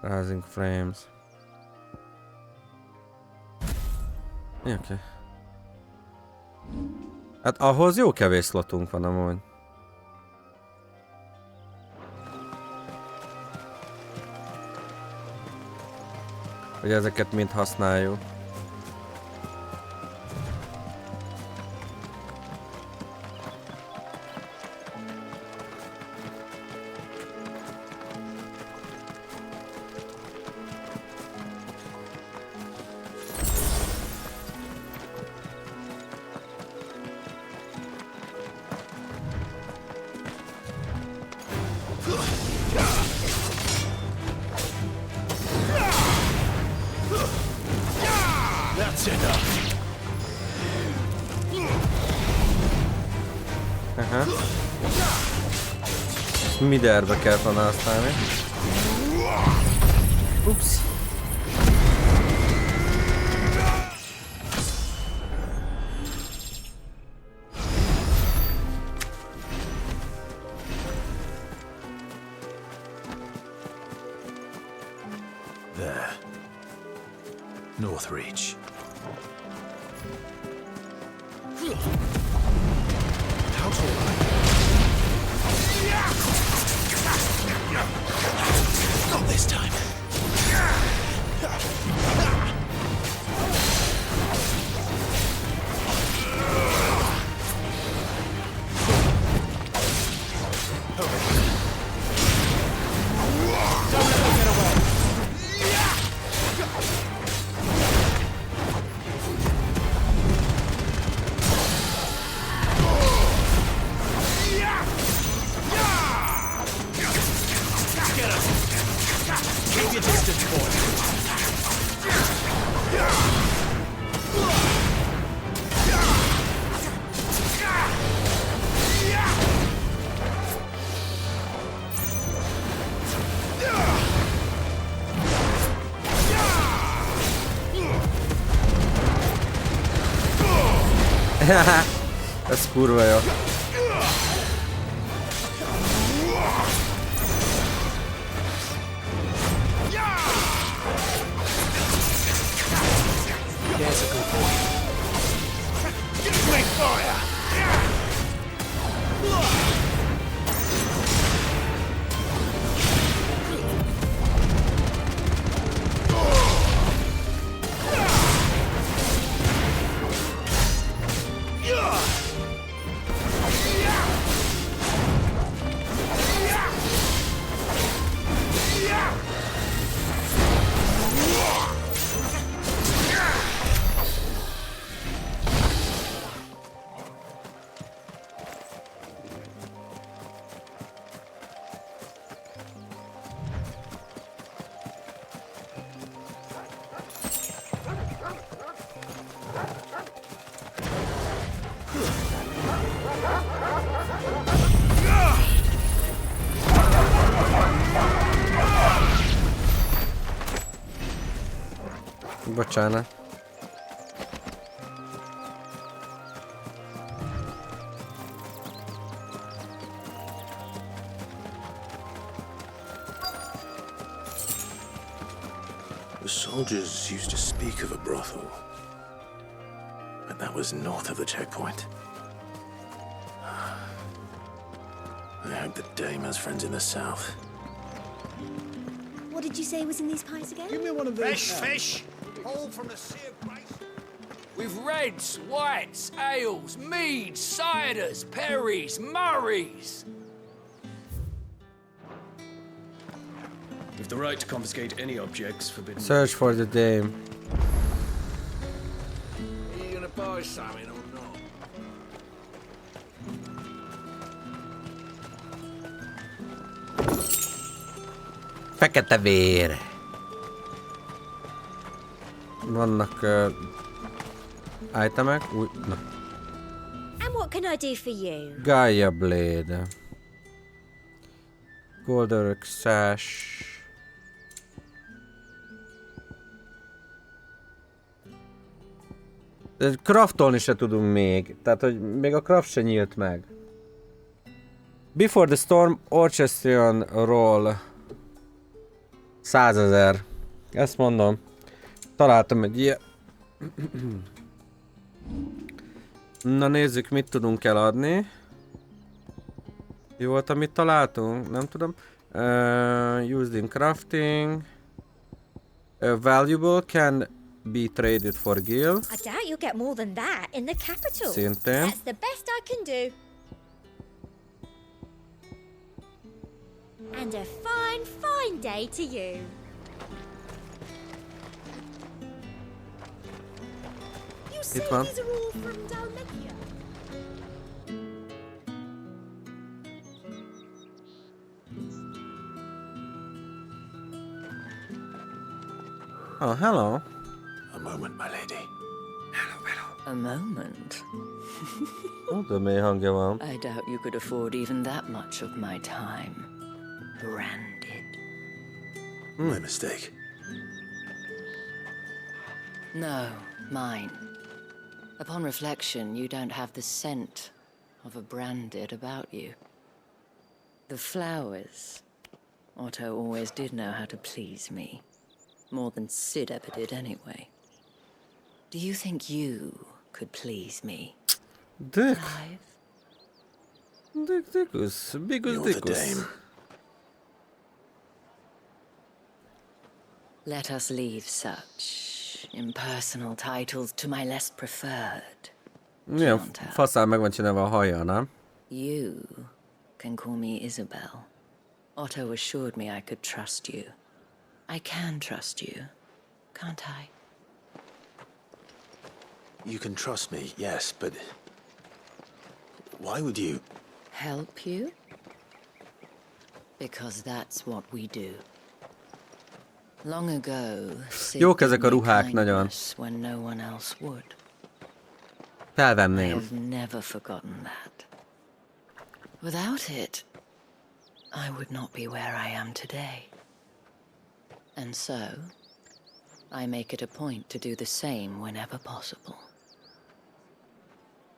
Rising Flames. Oké. Hát ahhoz jó kevés slotunk van amúgy. Hogy ezeket mind használjuk. That's enough. Aha. Miderbe kell volna használni. Ups. There. Northreach. How tall are you? Not this time. Don't let them get away. Keep your distance, boy. Ez kurva jó. There's a good boy. Bring fire! Bocsánat. The soldiers used to speak of a brothel, but that was north of the checkpoint. I hope that Dame has friends in the south. What did you say was in these pies again? Give me one of those. Fish! All from the Sea of Grace. With reds, whites, ales, meads, ciders, perries, murrays. With the right to confiscate any objects forbidden. Search for the dame. Are you gonna buy something or not? Fekete vér. Vannak itemek. Új, na. And what can I do for you? Gaia Blade. Golden Sash. De craftolni se tudunk még. Tehát, hogy még a craft se nyílt meg. Before the storm, orchestrion roll. 100 000. Ezt mondom. Találtam egy ilyen. Na nézzük, mit tudunk eladni. Mi volt, amit találtunk? Nem tudom. Used in crafting. Valuable can be traded for gil. I doubt you'll get more than that in the capital. Szintén. That's the best I can do. And a fine, fine day to you. You say Itt van. these are all from Dalmatia? Oh, hello. A moment, my lady. A moment? De mély hangja van. I doubt you could afford even that much of my time. Branded. My mistake. No, mine. Upon reflection, you don't have the scent of a branded about you. The flowers. Otto always did know how to please me. More than Sid ever did anyway. Do you think you could please me? Dick. Clive? Dickus. Bigus You're the dickus. dame. Let us leave such impersonal titles to my less preferred. Milyen faszán meg van csinálva a haja, nem? You can call me Isabel. Otto assured me I could trust you. I can trust you, can't I? You can trust me, yes, but why would you? Help you? Because that's what we do. Long ago, Sid Jók ezek a did me ruhák nagyon. kindness when no one else would. I Felvenném. have never forgotten that. Without it, I would not be where I am today. And so, I make it a point to do the same whenever possible.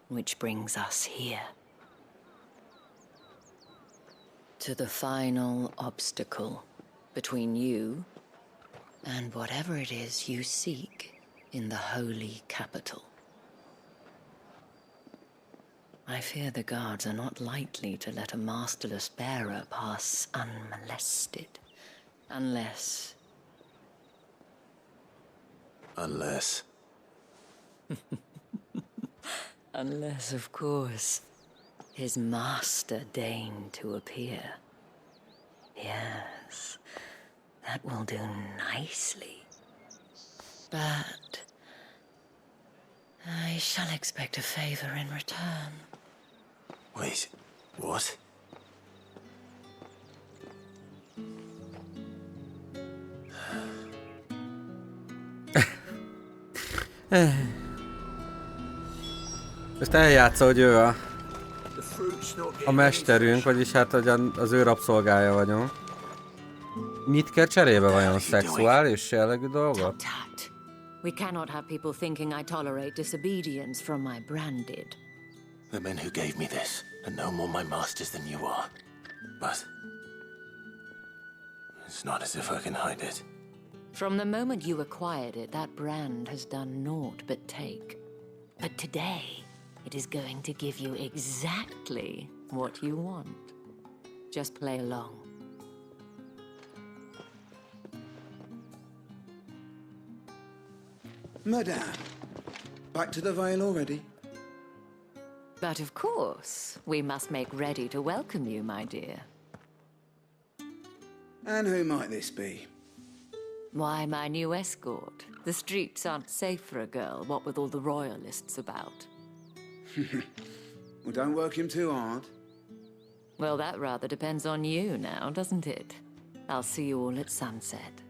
Which brings us here. To the final obstacle between you and whatever it is you seek in the holy capital. I fear the guards are not likely to let a masterless bearer pass unmolested. Unless... Unless, of course, his master deigned to appear. Yes, that will do nicely. But I shall expect a favor in return. Wait, what? Ezt eljátsza, hogy ő a mesterünk, vagyis hát hogy az ő rabszolgája vagyunk. Mit kell cserébe vajon? Szexuális jellegű dolgot? We cannot have people thinking I tolerate disobedience from my branded. The men who gave me this are no more my masters than you are. But it's not as if I can hide it. From the moment you acquired it, that brand has done naught but take. But today, it is going to give you exactly what you want. Just play along. Madame, back to the Vale already? But of course, we must make ready to welcome you, my dear. And who might this be? Why, my new escort. The streets aren't safe for a girl, what with all the royalists about. Well, don't work him too hard. Well, that rather depends on you now, doesn't it? I'll see you all at sunset.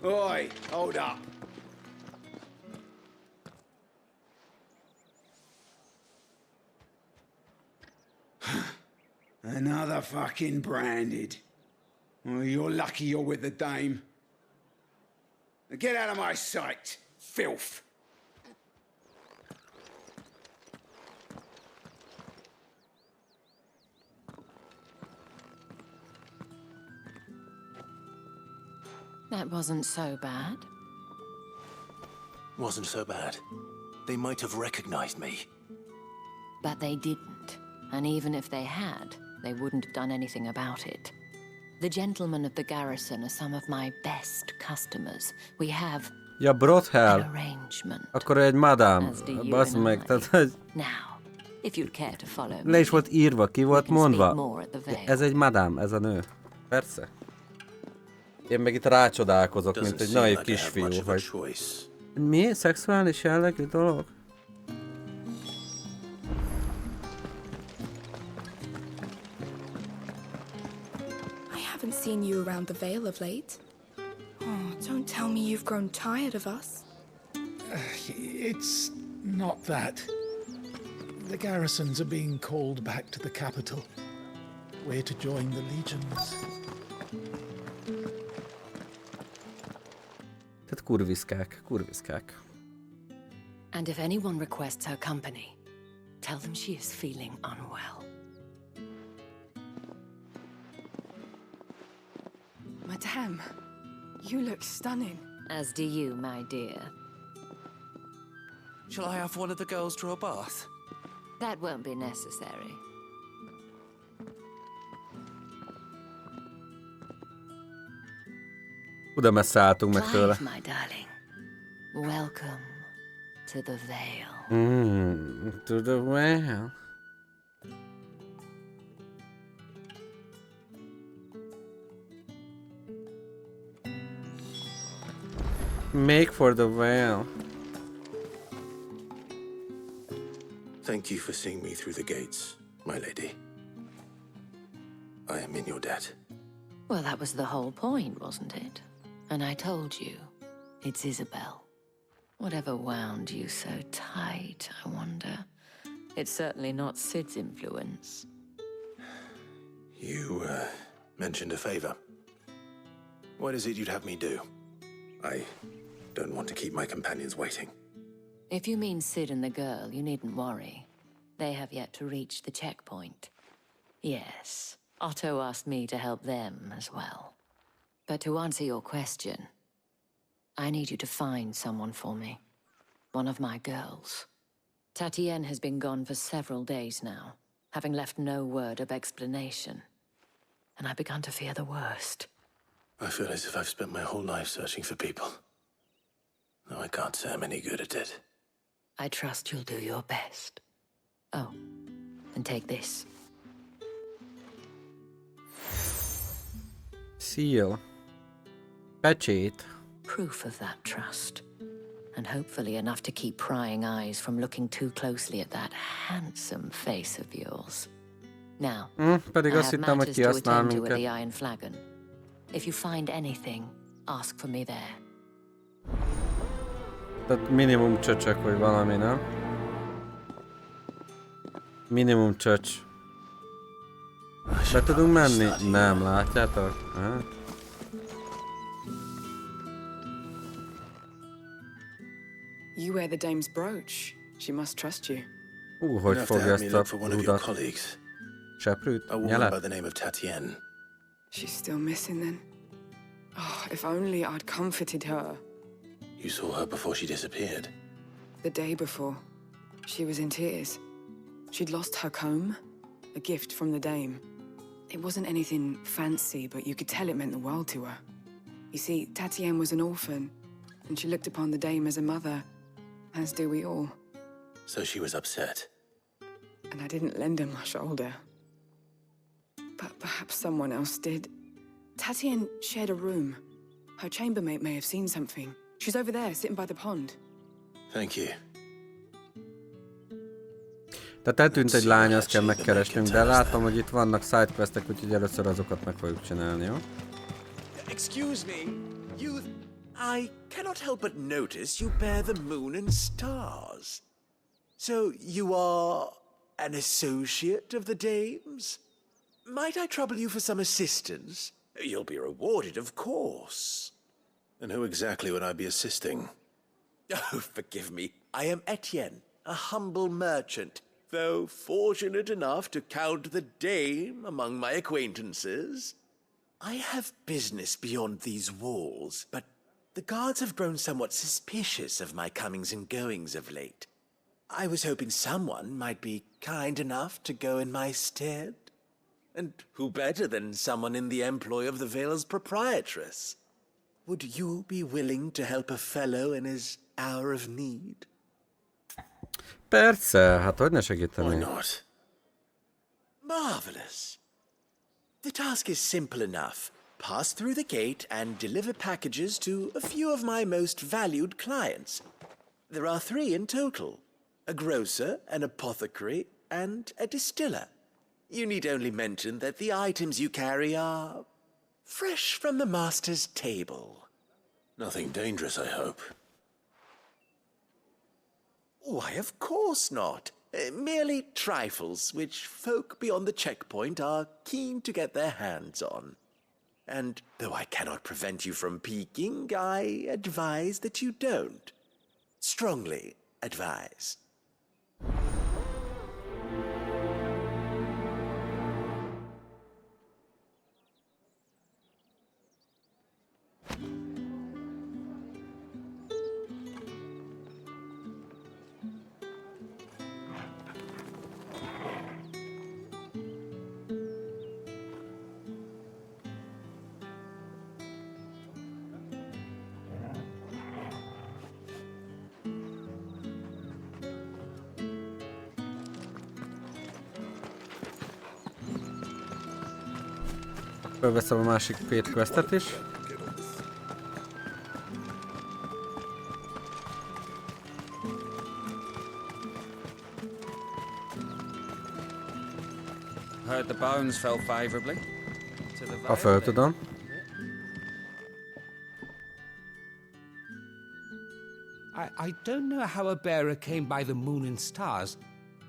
Oi, hold up. Another fucking branded. Well, you're lucky you're with the dame. Now get out of my sight, filth. That wasn't so bad. Wasn't so bad. They might have recognized me. But they didn't. And even if they had, they wouldn't have done anything about it. The gentlemen of the garrison are some of my best customers. We have Ja, Brothel. an arrangement. Akkor egy madám. As do you Basz and meg, I. tehát hogy Now, if you'd care to follow le me, is volt írva, ki volt we can speak mondva. more at the Vale. Ez egy madám, ez a nő. Persze. Én meg itt rácsodálkozok, mint egy naiv kisfiú, hogy... Mi? Szexuális jellegű dolog? I haven't seen you around the Vale of late. Oh, don't tell me you've grown tired of us. It's not that. The garrisons are being called back to the capital. We're to join the legions. Tehát kurviszkák, kurviszkák. And if anyone requests her company, tell them she is feeling unwell. Madame, you look stunning. As do you, my dear. Shall I have one of the girls draw a bath? That won't be necessary. Oda messze álltunk meg tőle. Clive, my darling. Welcome to the Vale. To the Vale. Make for the Vale. Thank you for seeing me through the gates, my lady. I am in your debt. Well, that was the whole point, wasn't it? And I told you, it's Isabel. Whatever wound you so tight, I wonder. It's certainly not Sid's influence. You, mentioned a favor. What is it you'd have me do? I don't want to keep my companions waiting. If you mean Sid and the girl, you needn't worry. They have yet to reach the checkpoint. Yes, Otto asked me to help them as well. But to answer your question, I need you to find someone for me. One of my girls. Tatienne has been gone for several days now, having left no word of explanation. And I've begun to fear the worst. I feel as if I've spent my whole life searching for people. Though I can't say I'm any good at it. I trust you'll do your best. Oh, and take this. Seal. Pecsét. Proof of that trust. And hopefully enough to keep prying eyes from looking too closely at that handsome face of yours. Now, pedig I azt have hittem, hogy matters to kihasznál attend to at the minket. Iron Flagon. If you find anything, ask for me there. Tehát minimum csöcsök, vagy valami, nem? Minimum csöcs. Be tudunk menni? Nem, látjátok? Hát. You wear the dame's brooch. She must trust you. Hogy You'll have to fogja have me ezt a look for one of your rudat? colleagues. Seprűt? A woman Nyelet? by the name of Tatienne. She's still missing then. Oh, if only I'd comforted her. You saw her before she disappeared. The day before, she was in tears. She'd lost her comb, a gift from the dame. It wasn't anything fancy, but you could tell it meant the world to her. You see, Tatienne was an orphan, and she looked upon the dame as a mother, as do we all. So she was upset. And I didn't lend her my shoulder. But perhaps someone else did. Tatienne shared a room. Her chambermaid may have seen something. She's over there, sitting by the pond. Thank you. Tehát eltűnt egy lány, azt kell megkeresnünk, de látom, hogy itt vannak sidequestek, úgyhogy először azokat meg fogjuk csinálni, jó? Excuse me, you... I cannot help but notice you bear the moon and stars. So you are an associate of the dame's? Might I trouble you for some assistance? You'll be rewarded, of course. And who exactly would I be assisting? Oh, forgive me. I am Etienne, a humble merchant, though fortunate enough to count the dame among my acquaintances. I have business beyond these walls, but the guards have grown somewhat suspicious of my comings and goings of late. I was hoping someone might be kind enough to go in my stead. And who better than someone in the employ of the Vale's proprietress? Would you be willing to help a fellow in his hour of need? Persze, hát hogy ne segíteni? Why not? Marvelous. The task is simple enough. Pass through the gate and deliver packages to a few of my most valued clients. There are 3 in total. A grocer, an apothecary, and a distiller. You need only mention that the items you carry are fresh from the master's table. Nothing dangerous, I hope. Why, of course not. Merely trifles which folk beyond the checkpoint are keen to get their hands on. And though I cannot prevent you from peeking, I advise that you don't. Strongly advise. Fölveszem a másik 2 questet is. Heard the bones fell favorably. Ha föl tudom. I don't know how a bearer came by the moon and stars,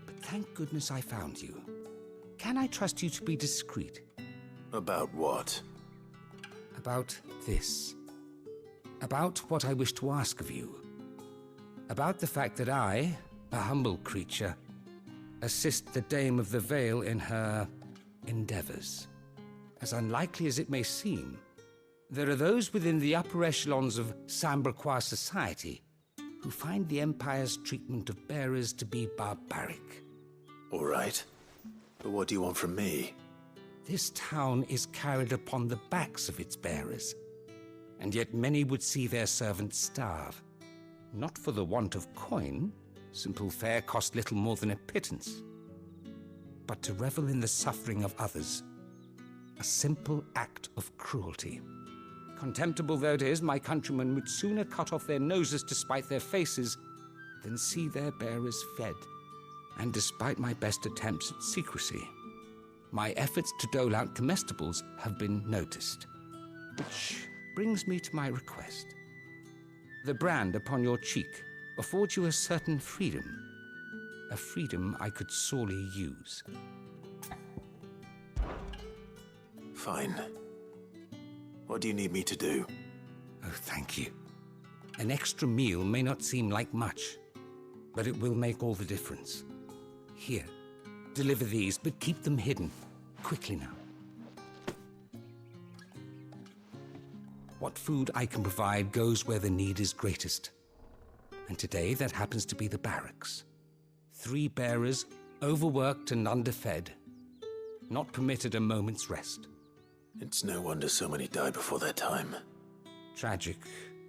but thank goodness I found you. Can I trust you to be discreet? About what? About this. About what I wish to ask of you. About the fact that I, a humble creature, assist the Dame of the Vale in her endeavors. As unlikely as it may seem, there are those within the upper echelons of Samberquois society who find the Empire's treatment of bearers to be barbaric. All right. But what do you want from me? This town is carried upon the backs of its bearers, and yet many would see their servants starve. Not for the want of coin, simple fare cost little more than a pittance, but to revel in the suffering of others, a simple act of cruelty. Contemptible though it is, my countrymen would sooner cut off their noses to spite their faces than see their bearers fed. And despite my best attempts at secrecy, my efforts to dole out comestibles have been noticed. Which brings me to my request. The brand upon your cheek affords you a certain freedom. A freedom I could sorely use. Fine. What do you need me to do? Oh, thank you. An extra meal may not seem like much, but it will make all the difference. Here, deliver these, but keep them hidden. Quickly now. What food I can provide goes where the need is greatest. And today that happens to be the barracks. 3 bearers, overworked and underfed, not permitted a moment's rest. It's no wonder so many die before their time. Tragic,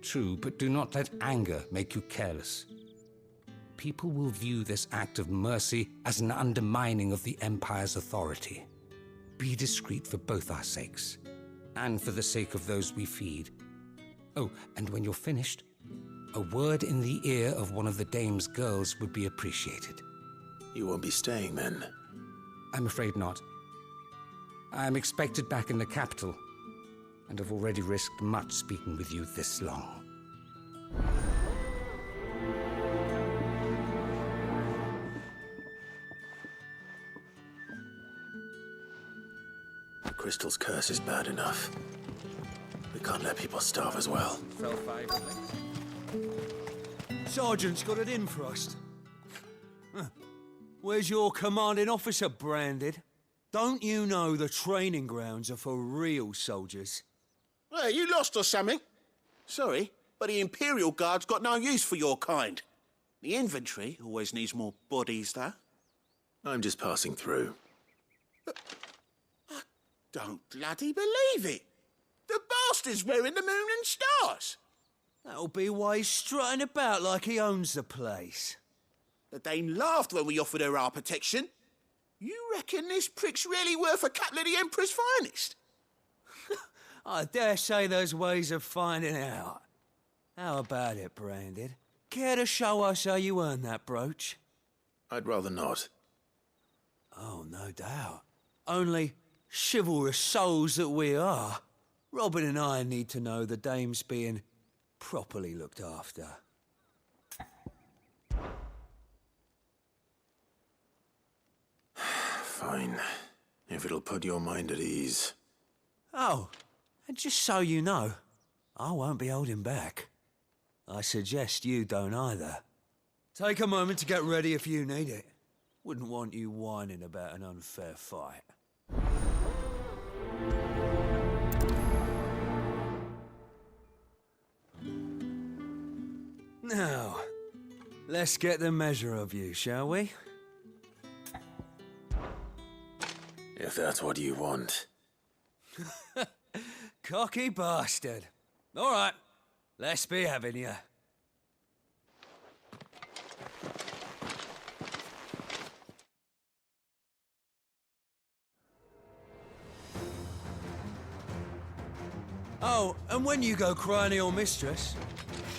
true, but do not let anger make you careless. People will view this act of mercy as an undermining of the Empire's authority. Be discreet for both our sakes, and for the sake of those we feed. Oh, and when you're finished, a word in the ear of one of the Dame's girls would be appreciated. You won't be staying then? I'm afraid not. I am expected back in the capital, and have already risked much speaking with you this long. The crystal's curse is bad enough. We can't let people starve as well. Sergeant's got it in for us. Huh. Where's your commanding officer branded? Don't you know the training grounds are for real soldiers? Hey, you lost or something? Sorry, but the Imperial Guard's got no use for your kind. The infantry always needs more bodies, though. I'm just passing through. I don't bloody believe it. The bastard's wearing the moon and stars. That'll be why he's strutting about like he owns the place. The Dane laughed when we offered her our protection. You reckon this prick's really worth a couple of the Emperor's finest? I dare say there's ways of finding out. How about it, Branded? Care to show us how you earned that brooch? I'd rather not. Oh, no doubt. Only chivalrous souls that we are, Robin and I need to know the dame's being properly looked after. Fine. If it'll put your mind at ease. Oh, and just so you know, I won't be holding back. I suggest you don't either. Take a moment to get ready if you need it. Wouldn't want you whining about an unfair fight. Now, let's get the measure of you, shall we? If that's what you want. Cocky bastard. All right, let's be having you. Oh, and when you go crying to your mistress,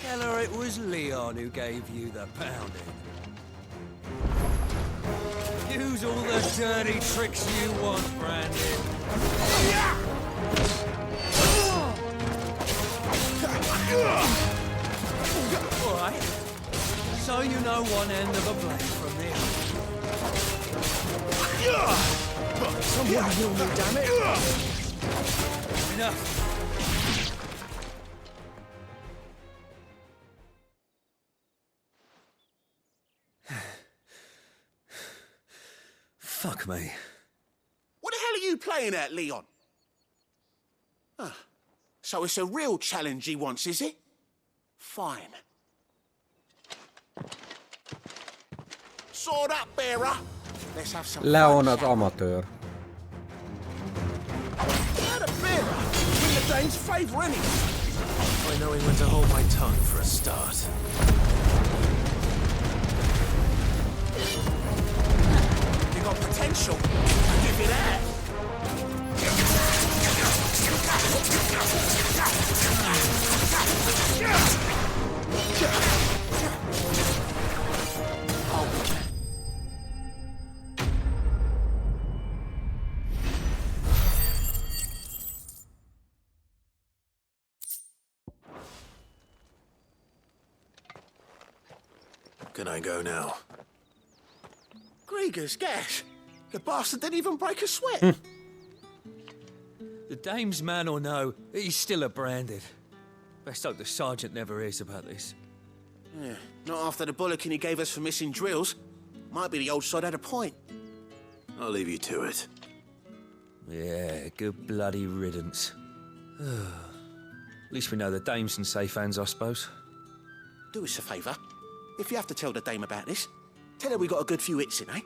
tell her it was Leon who gave you the pounding. Use all the dirty tricks you want, Brandon. All right. So you know one end of a blade from the other. Someone heal me, damn it! Enough. Fuck me. What the hell are you playing at, Leon? Ah, so it's a real challenge he wants, is it? Fine. Sword up, bearer. Let's have some Leon az amatőr. Not a bearer. In the Dane's favour, anyway. By knowing when to hold my tongue for a start. You got potential. Give it that. Can I go now? Grieger's gas. The bastard didn't even break a sweat. The dame's man or no, he's still a Branded. Best hope the sergeant never hears about this. Yeah, not after the bollocking he gave us for missing drills. Might be the old sod had a point. I'll leave you to it. Yeah, good bloody riddance. At least we know the dame's in safe hands, I suppose. Do us a favour. If you have to tell the dame about this, tell her we got a good few hits in, eh?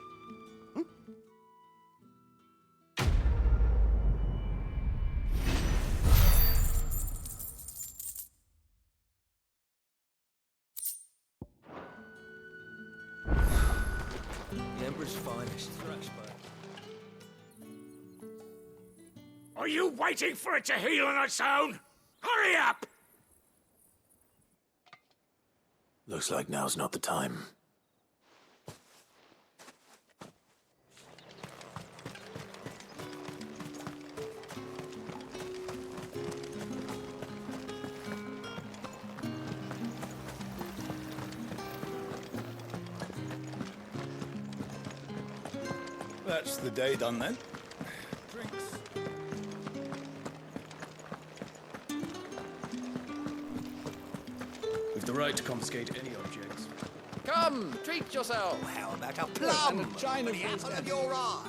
The Emperor's finest. Are you waiting for it to heal on its own? Hurry up! Looks like now's not the time. That's the day done then. We've the right to confiscate any objects. Come, treat yourself. How about a plum? And a china for the apple of your eye.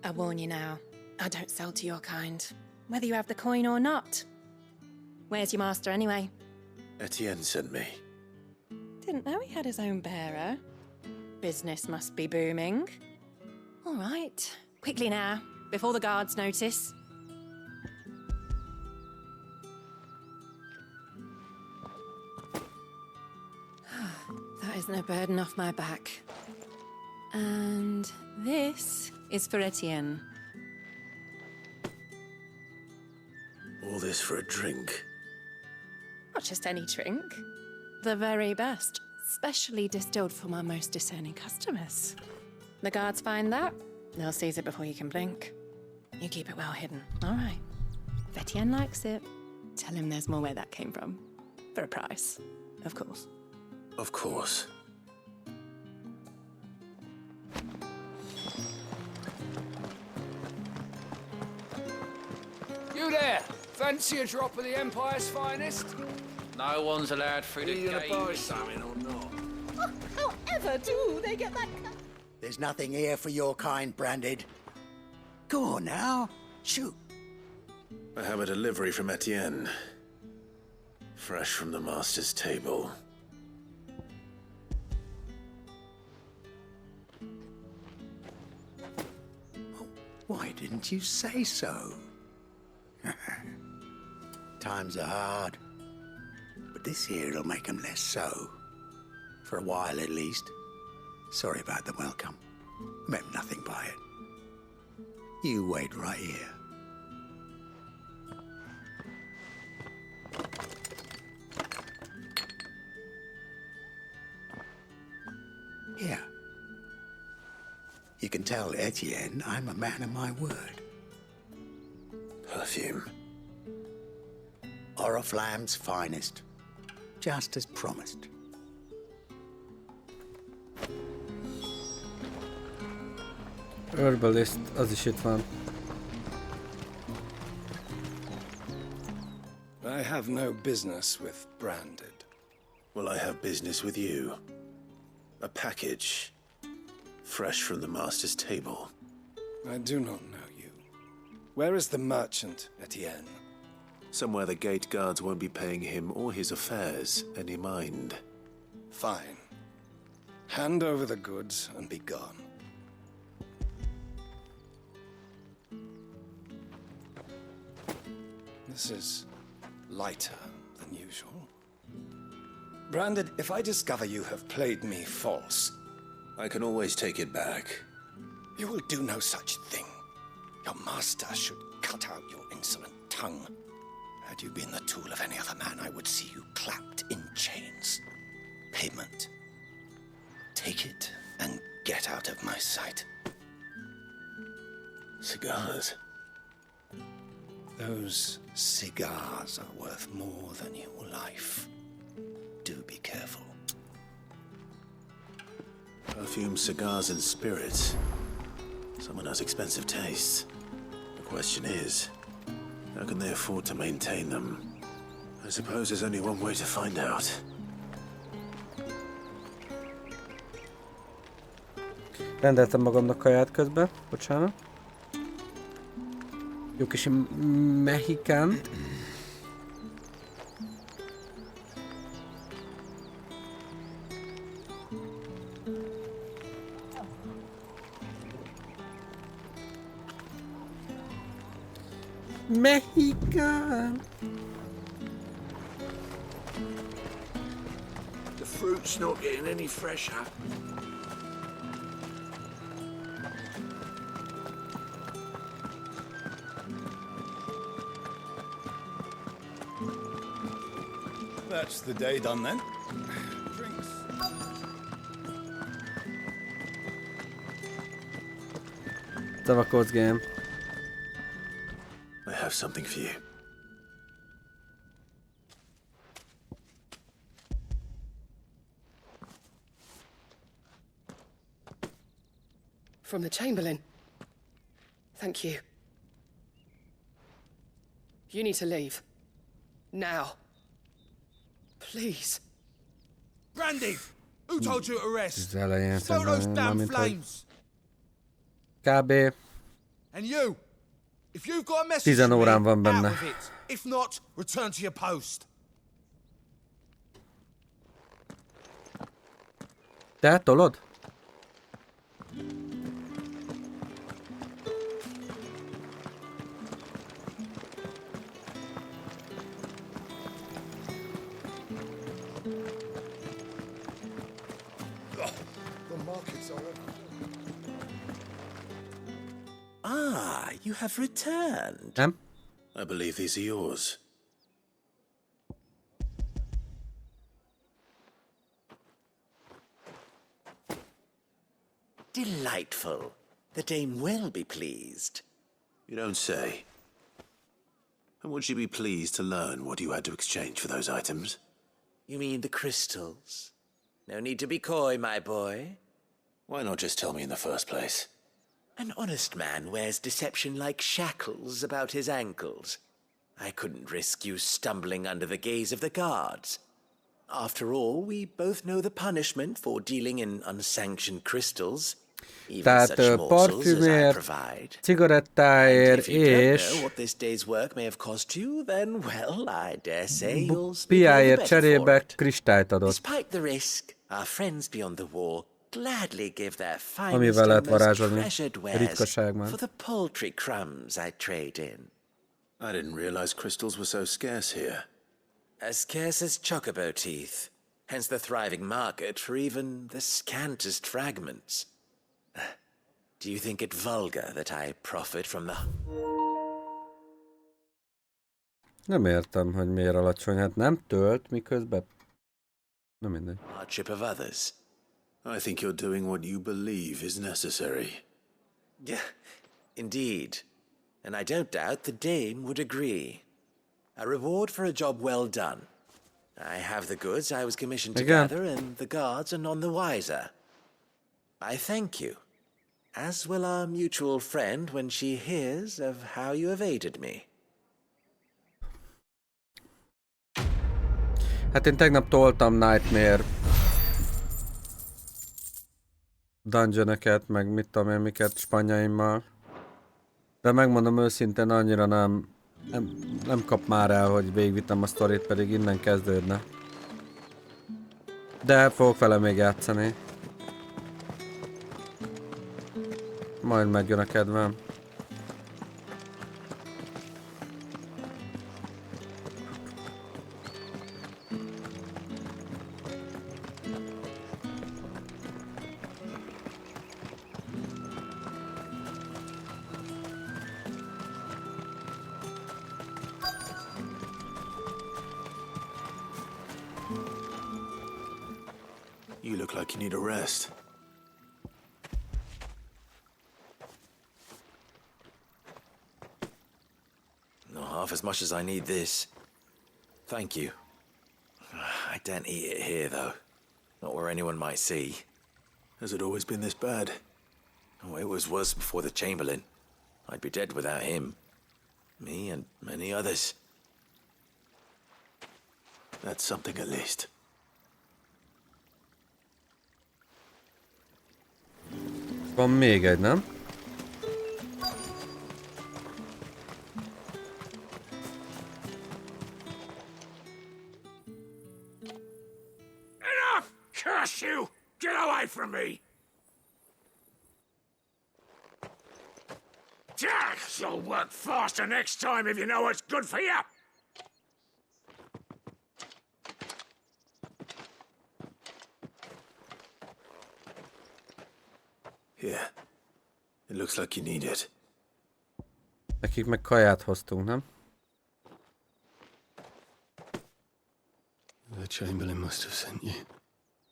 I warn you now, I don't sell to your kind, whether you have the coin or not. Where's your master anyway? Etienne sent me. Didn't know he had his own bearer. Business must be booming. All right, quickly now, before the guards notice. That isn't a burden off my back. And this is for Etienne. All this for a drink. Not just any drink. The very best, specially distilled for my most discerning customers. The guards find that, they'll seize it before you can blink. You keep it well hidden, all right? If Etienne likes it, tell him there's more where that came from. For a price, of course. Of course. You there! Fancy a drop of the Empire's finest? No one's allowed through the Are you gate. gonna buy something or not? Oh, however do they get that cut? There's nothing here for your kind, Branded. Go on now, shoot. I have a delivery from Etienne. Fresh from the master's table. Why didn't you say so? Times are hard, but this here'll make 'em less so. For a while at least. Sorry about the welcome. Meant nothing by it. You wait right here. Here. You can tell Etienne I'm a man of my word. Perfume. Oriflamme's finest. Just as promised. Herbalist, az is itt van. I have no business with Branded. Well, I have business with you. A package. Fresh from the master's table. I do not know you. Where is the merchant, Etienne? Somewhere the gate guards won't be paying him or his affairs any mind. Fine. Hand over the goods and be gone. This is lighter than usual. Branded, if I discover you have played me false... I can always take it back. You will do no such thing. Your master should cut out your insolent tongue. Had you been the tool of any other man, I would see you clapped in chains. Payment. Take it and get out of my sight. Cigars. Those cigars are worth more than your life. Do be careful. Perfume, cigars, and spirits. Someone has expensive tastes. The question is, how can they afford to maintain them? I suppose there's only one way to find out. Rendeltem magamnak kaját közben, bocsánat. Jó kis mehikánt. Mexicán. The fruit's not getting any fresher. That's the day done then. Drinks. Iratkozz game. I have something for you. From the Chamberlain. Thank you. You need to leave. Now. Please. Brandy! Who told you to rest? Az elején Slow those szerintem, damn mármint, hogy flames! kb. And you, if you've got a message 10 for me, órán van out benne. with it. If not, return to your post. Te tolod? The markets are... Ah, you have returned. Nem? I believe these are yours. Delightful. The dame will be pleased. You don't say. And would she be pleased to learn what you had to exchange for those items? You mean the crystals? No need to be coy, my boy. Why not just tell me in the first place? An honest man wears deception like shackles about his ankles. I couldn't risk you stumbling under the gaze of the guards. After all, we both know the punishment for dealing in unsanctioned crystals. Even such morsels as I provide. And if you don't know what this day's work may have cost you, then, well, I dare say you'll speak all the better for it. Despite the risk, our friends beyond the wall gladly give their finest and most treasured wares for the paltry crumbs I trade in. I didn't realize crystals were so scarce here. As scarce as chocobo teeth, hence the thriving market for even the scantest fragments. Do you think it vulgar that I profit from the... Nem értem, hogy miért alacsony. Hát nem tölt, miközben... Nem mindegy. hardship of others. I think you're doing what you believe is necessary. Yeah, indeed. And I don't doubt the dame would agree. A reward for a job well done. I have the goods I was commissioned to gather, and the guards are none the wiser. I thank you, as will our mutual friend when she hears of how you have aided me. Hát én tegnap toltam Nightmare dungeonöket, meg mit tudom én miket spanyaimmal. De megmondom őszintén, annyira nem kap már el, hogy végigvittem a sztorit, pedig innen kezdődne. De fogok vele még játszani. Majd megjön a kedvem. You look like you need a rest. Not half as much as I need this. Thank you. I daren't eat it here, though. Not where anyone might see. Has it always been this bad? Oh, it was worse before the Chamberlain. I'd be dead without him. Me and many others. That's something at least. Van még egy, nem? Enough! Curse you! Get away from me! You'll work faster next time if you know what's good for you! Here. It looks like you need it. Nekik meg kaját hoztunk, nem? The Chamberlain must have sent you.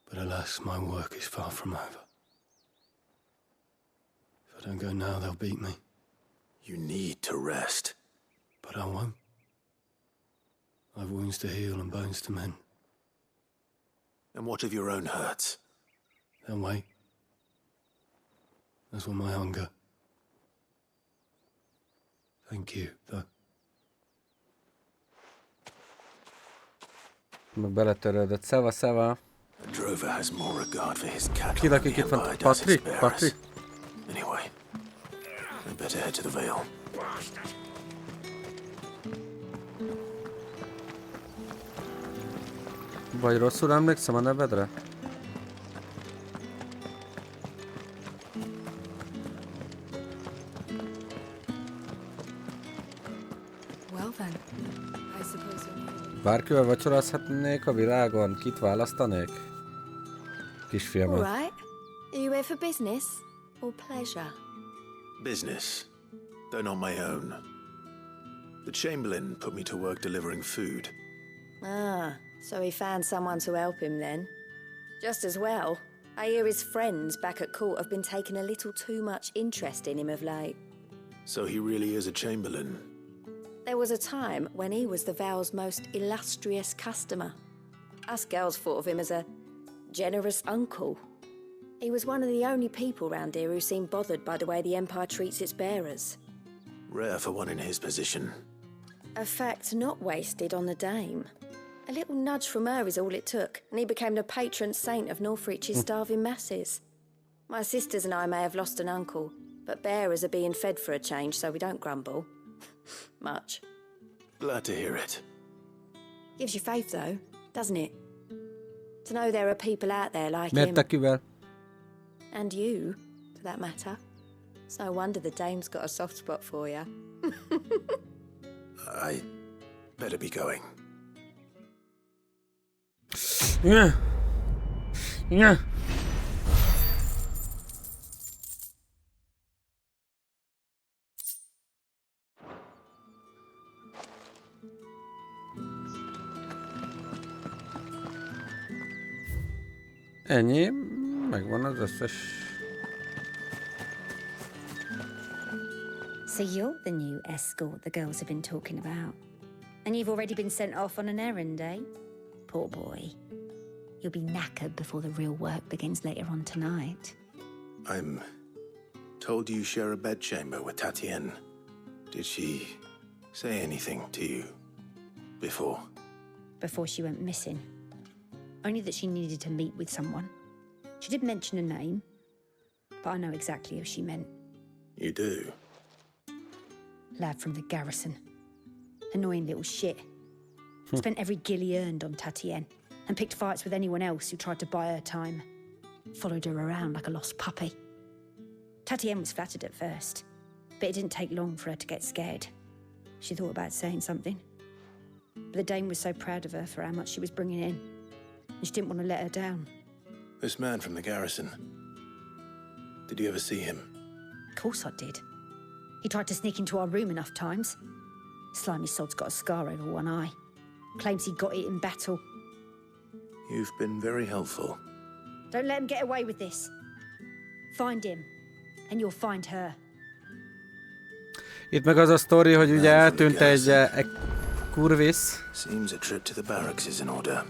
But alas, my work is far from over. If I don't go now, they'll beat me. You need to rest. But I won't. I've wounds to heal and bones to mend. And what of your own hurts? They'll wait. As will my hunger. Thank you, though. Beletörődött. Szeva, szeva. Drover has more regard for his cattle Ki lakik itt van? Patrik? Anyway, I'd better head to the Vale. Vagy rosszul emlékszem a nevedre? Well then, I suppose we'll... Bárkivel vacsorázhatnék a világon? Kit választanék? Kisfiamat. All right. Are you here for business or pleasure? Business, though not my own. The Chamberlain put me to work delivering food. Ah, so he found someone to help him then. Just as well. I hear his friends back at court have been taking a little too much interest in him of late. So he really is a Chamberlain. There was a time when he was the Vale's most illustrious customer. Us girls thought of him as a generous uncle. He was one of the only people round here who seemed bothered by the way the Empire treats its bearers. Rare for one in his position. A fact not wasted on the dame. A little nudge from her is all it took, and he became the patron saint of Northreach's starving masses. My sisters and I may have lost an uncle, but bearers are being fed for a change, so we don't grumble. Much. Glad to hear it. Gives you faith, though, doesn't it? To know there are people out there like him. Mértekivel. And you, for that matter. It's no wonder the dame's got a soft spot for you. I better be going. Yeah. Yeah. Ennyi, megvan az összes. So you're the new escort the girls have been talking about. And you've already been sent off on an errand, eh? Poor boy. You'll be knackered before the real work begins later on tonight. I'm told you share a bedchamber with Tatienne. Did she say anything to you before? Before she went missing. Only that she needed to meet with someone. She did mention a name, but I know exactly who she meant. You do? Lad from the garrison. Annoying little shit. Spent every guil he earned on Tatienne, and picked fights with anyone else who tried to buy her time. Followed her around like a lost puppy. Tatienne was flattered at first, but it didn't take long for her to get scared. She thought about saying something. But the dame was so proud of her for how much she was bringing in, and she didn't want to let her down. This man from the garrison. Did you ever see him? Of course I did. He tried to sneak into our room enough times. Slimy sod's got a scar over one eye. Claims he got it in battle. You've been very helpful. Don't let him get away with this. Find him, and you'll find her. Itt meg az a sztori, hogy ugye eltűnt egy kurvisz. Seems a trip to the barracks is in order.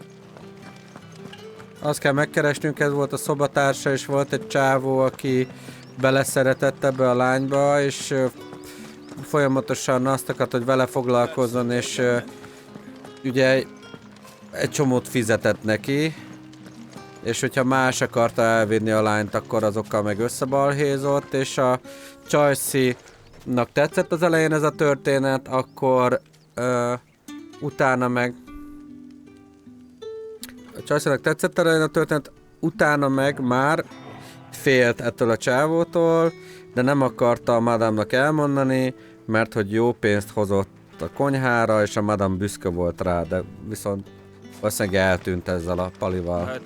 Azt kell megkeresnünk, ez volt a szobatársa, és volt egy csávó, aki beleszeretett ebbe a lányba, és folyamatosan azt akart, hogy vele foglalkozzon, és ugye egy csomót fizetett neki, és hogyha más akarta elvinni a lányt, akkor azokkal meg összebalhézott, és a Csajci-nak tetszett az elején ez a történet, akkor utána meg a Csajci-nak tetszett elején a történet, utána meg már félt ettől a csávótól, de nem akarta a madamnak elmondani, mert hogy jó pénzt hozott a konyhára, és a madam büszke volt rá, de viszont valószínűleg eltűnt ezzel a palival.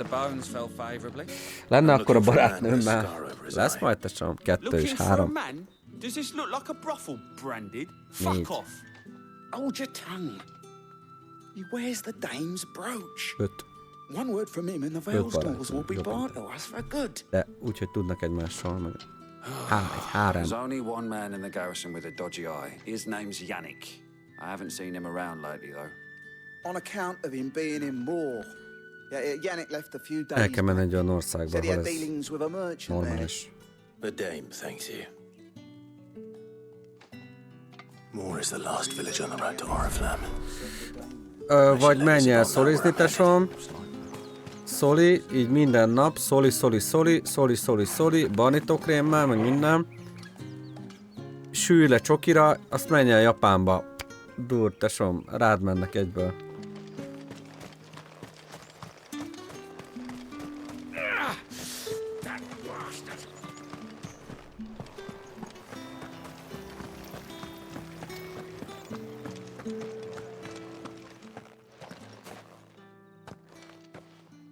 Lenne akkor a barátnőmmel. Lesz majd tesóm? 2 és 3. Does this look like a brothel branded? 4. Fuck off. Hold your tongue. He wears the dame's brooch. 5. One word from him and the Vale's doors will be barred to us for good. De úgyhogy tudnak egymással meg. Egy hárem. There's only one man in the garrison with a dodgy eye. His name's Yannick. I haven't seen him around lately, though. On account of him being in war. Yannick left a few days. El kell menni egy olyan országba, Said he ahol had ez dealings with a merchant there. normális. The dame thanks you. Moore is the last village on the road to Oriflamme. Vagy menj el szolizni, tesóm. Szoli, így minden nap. Szoli, banitokrémmel, meg minden. sülj le csokira, azt menj el Japánba. Dur, tesom, rád mennek egyből.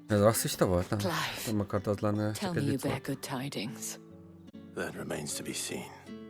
Ez rasszista volt? Nem akart az lenni. Tell me you bear good tidings. That remains to be seen.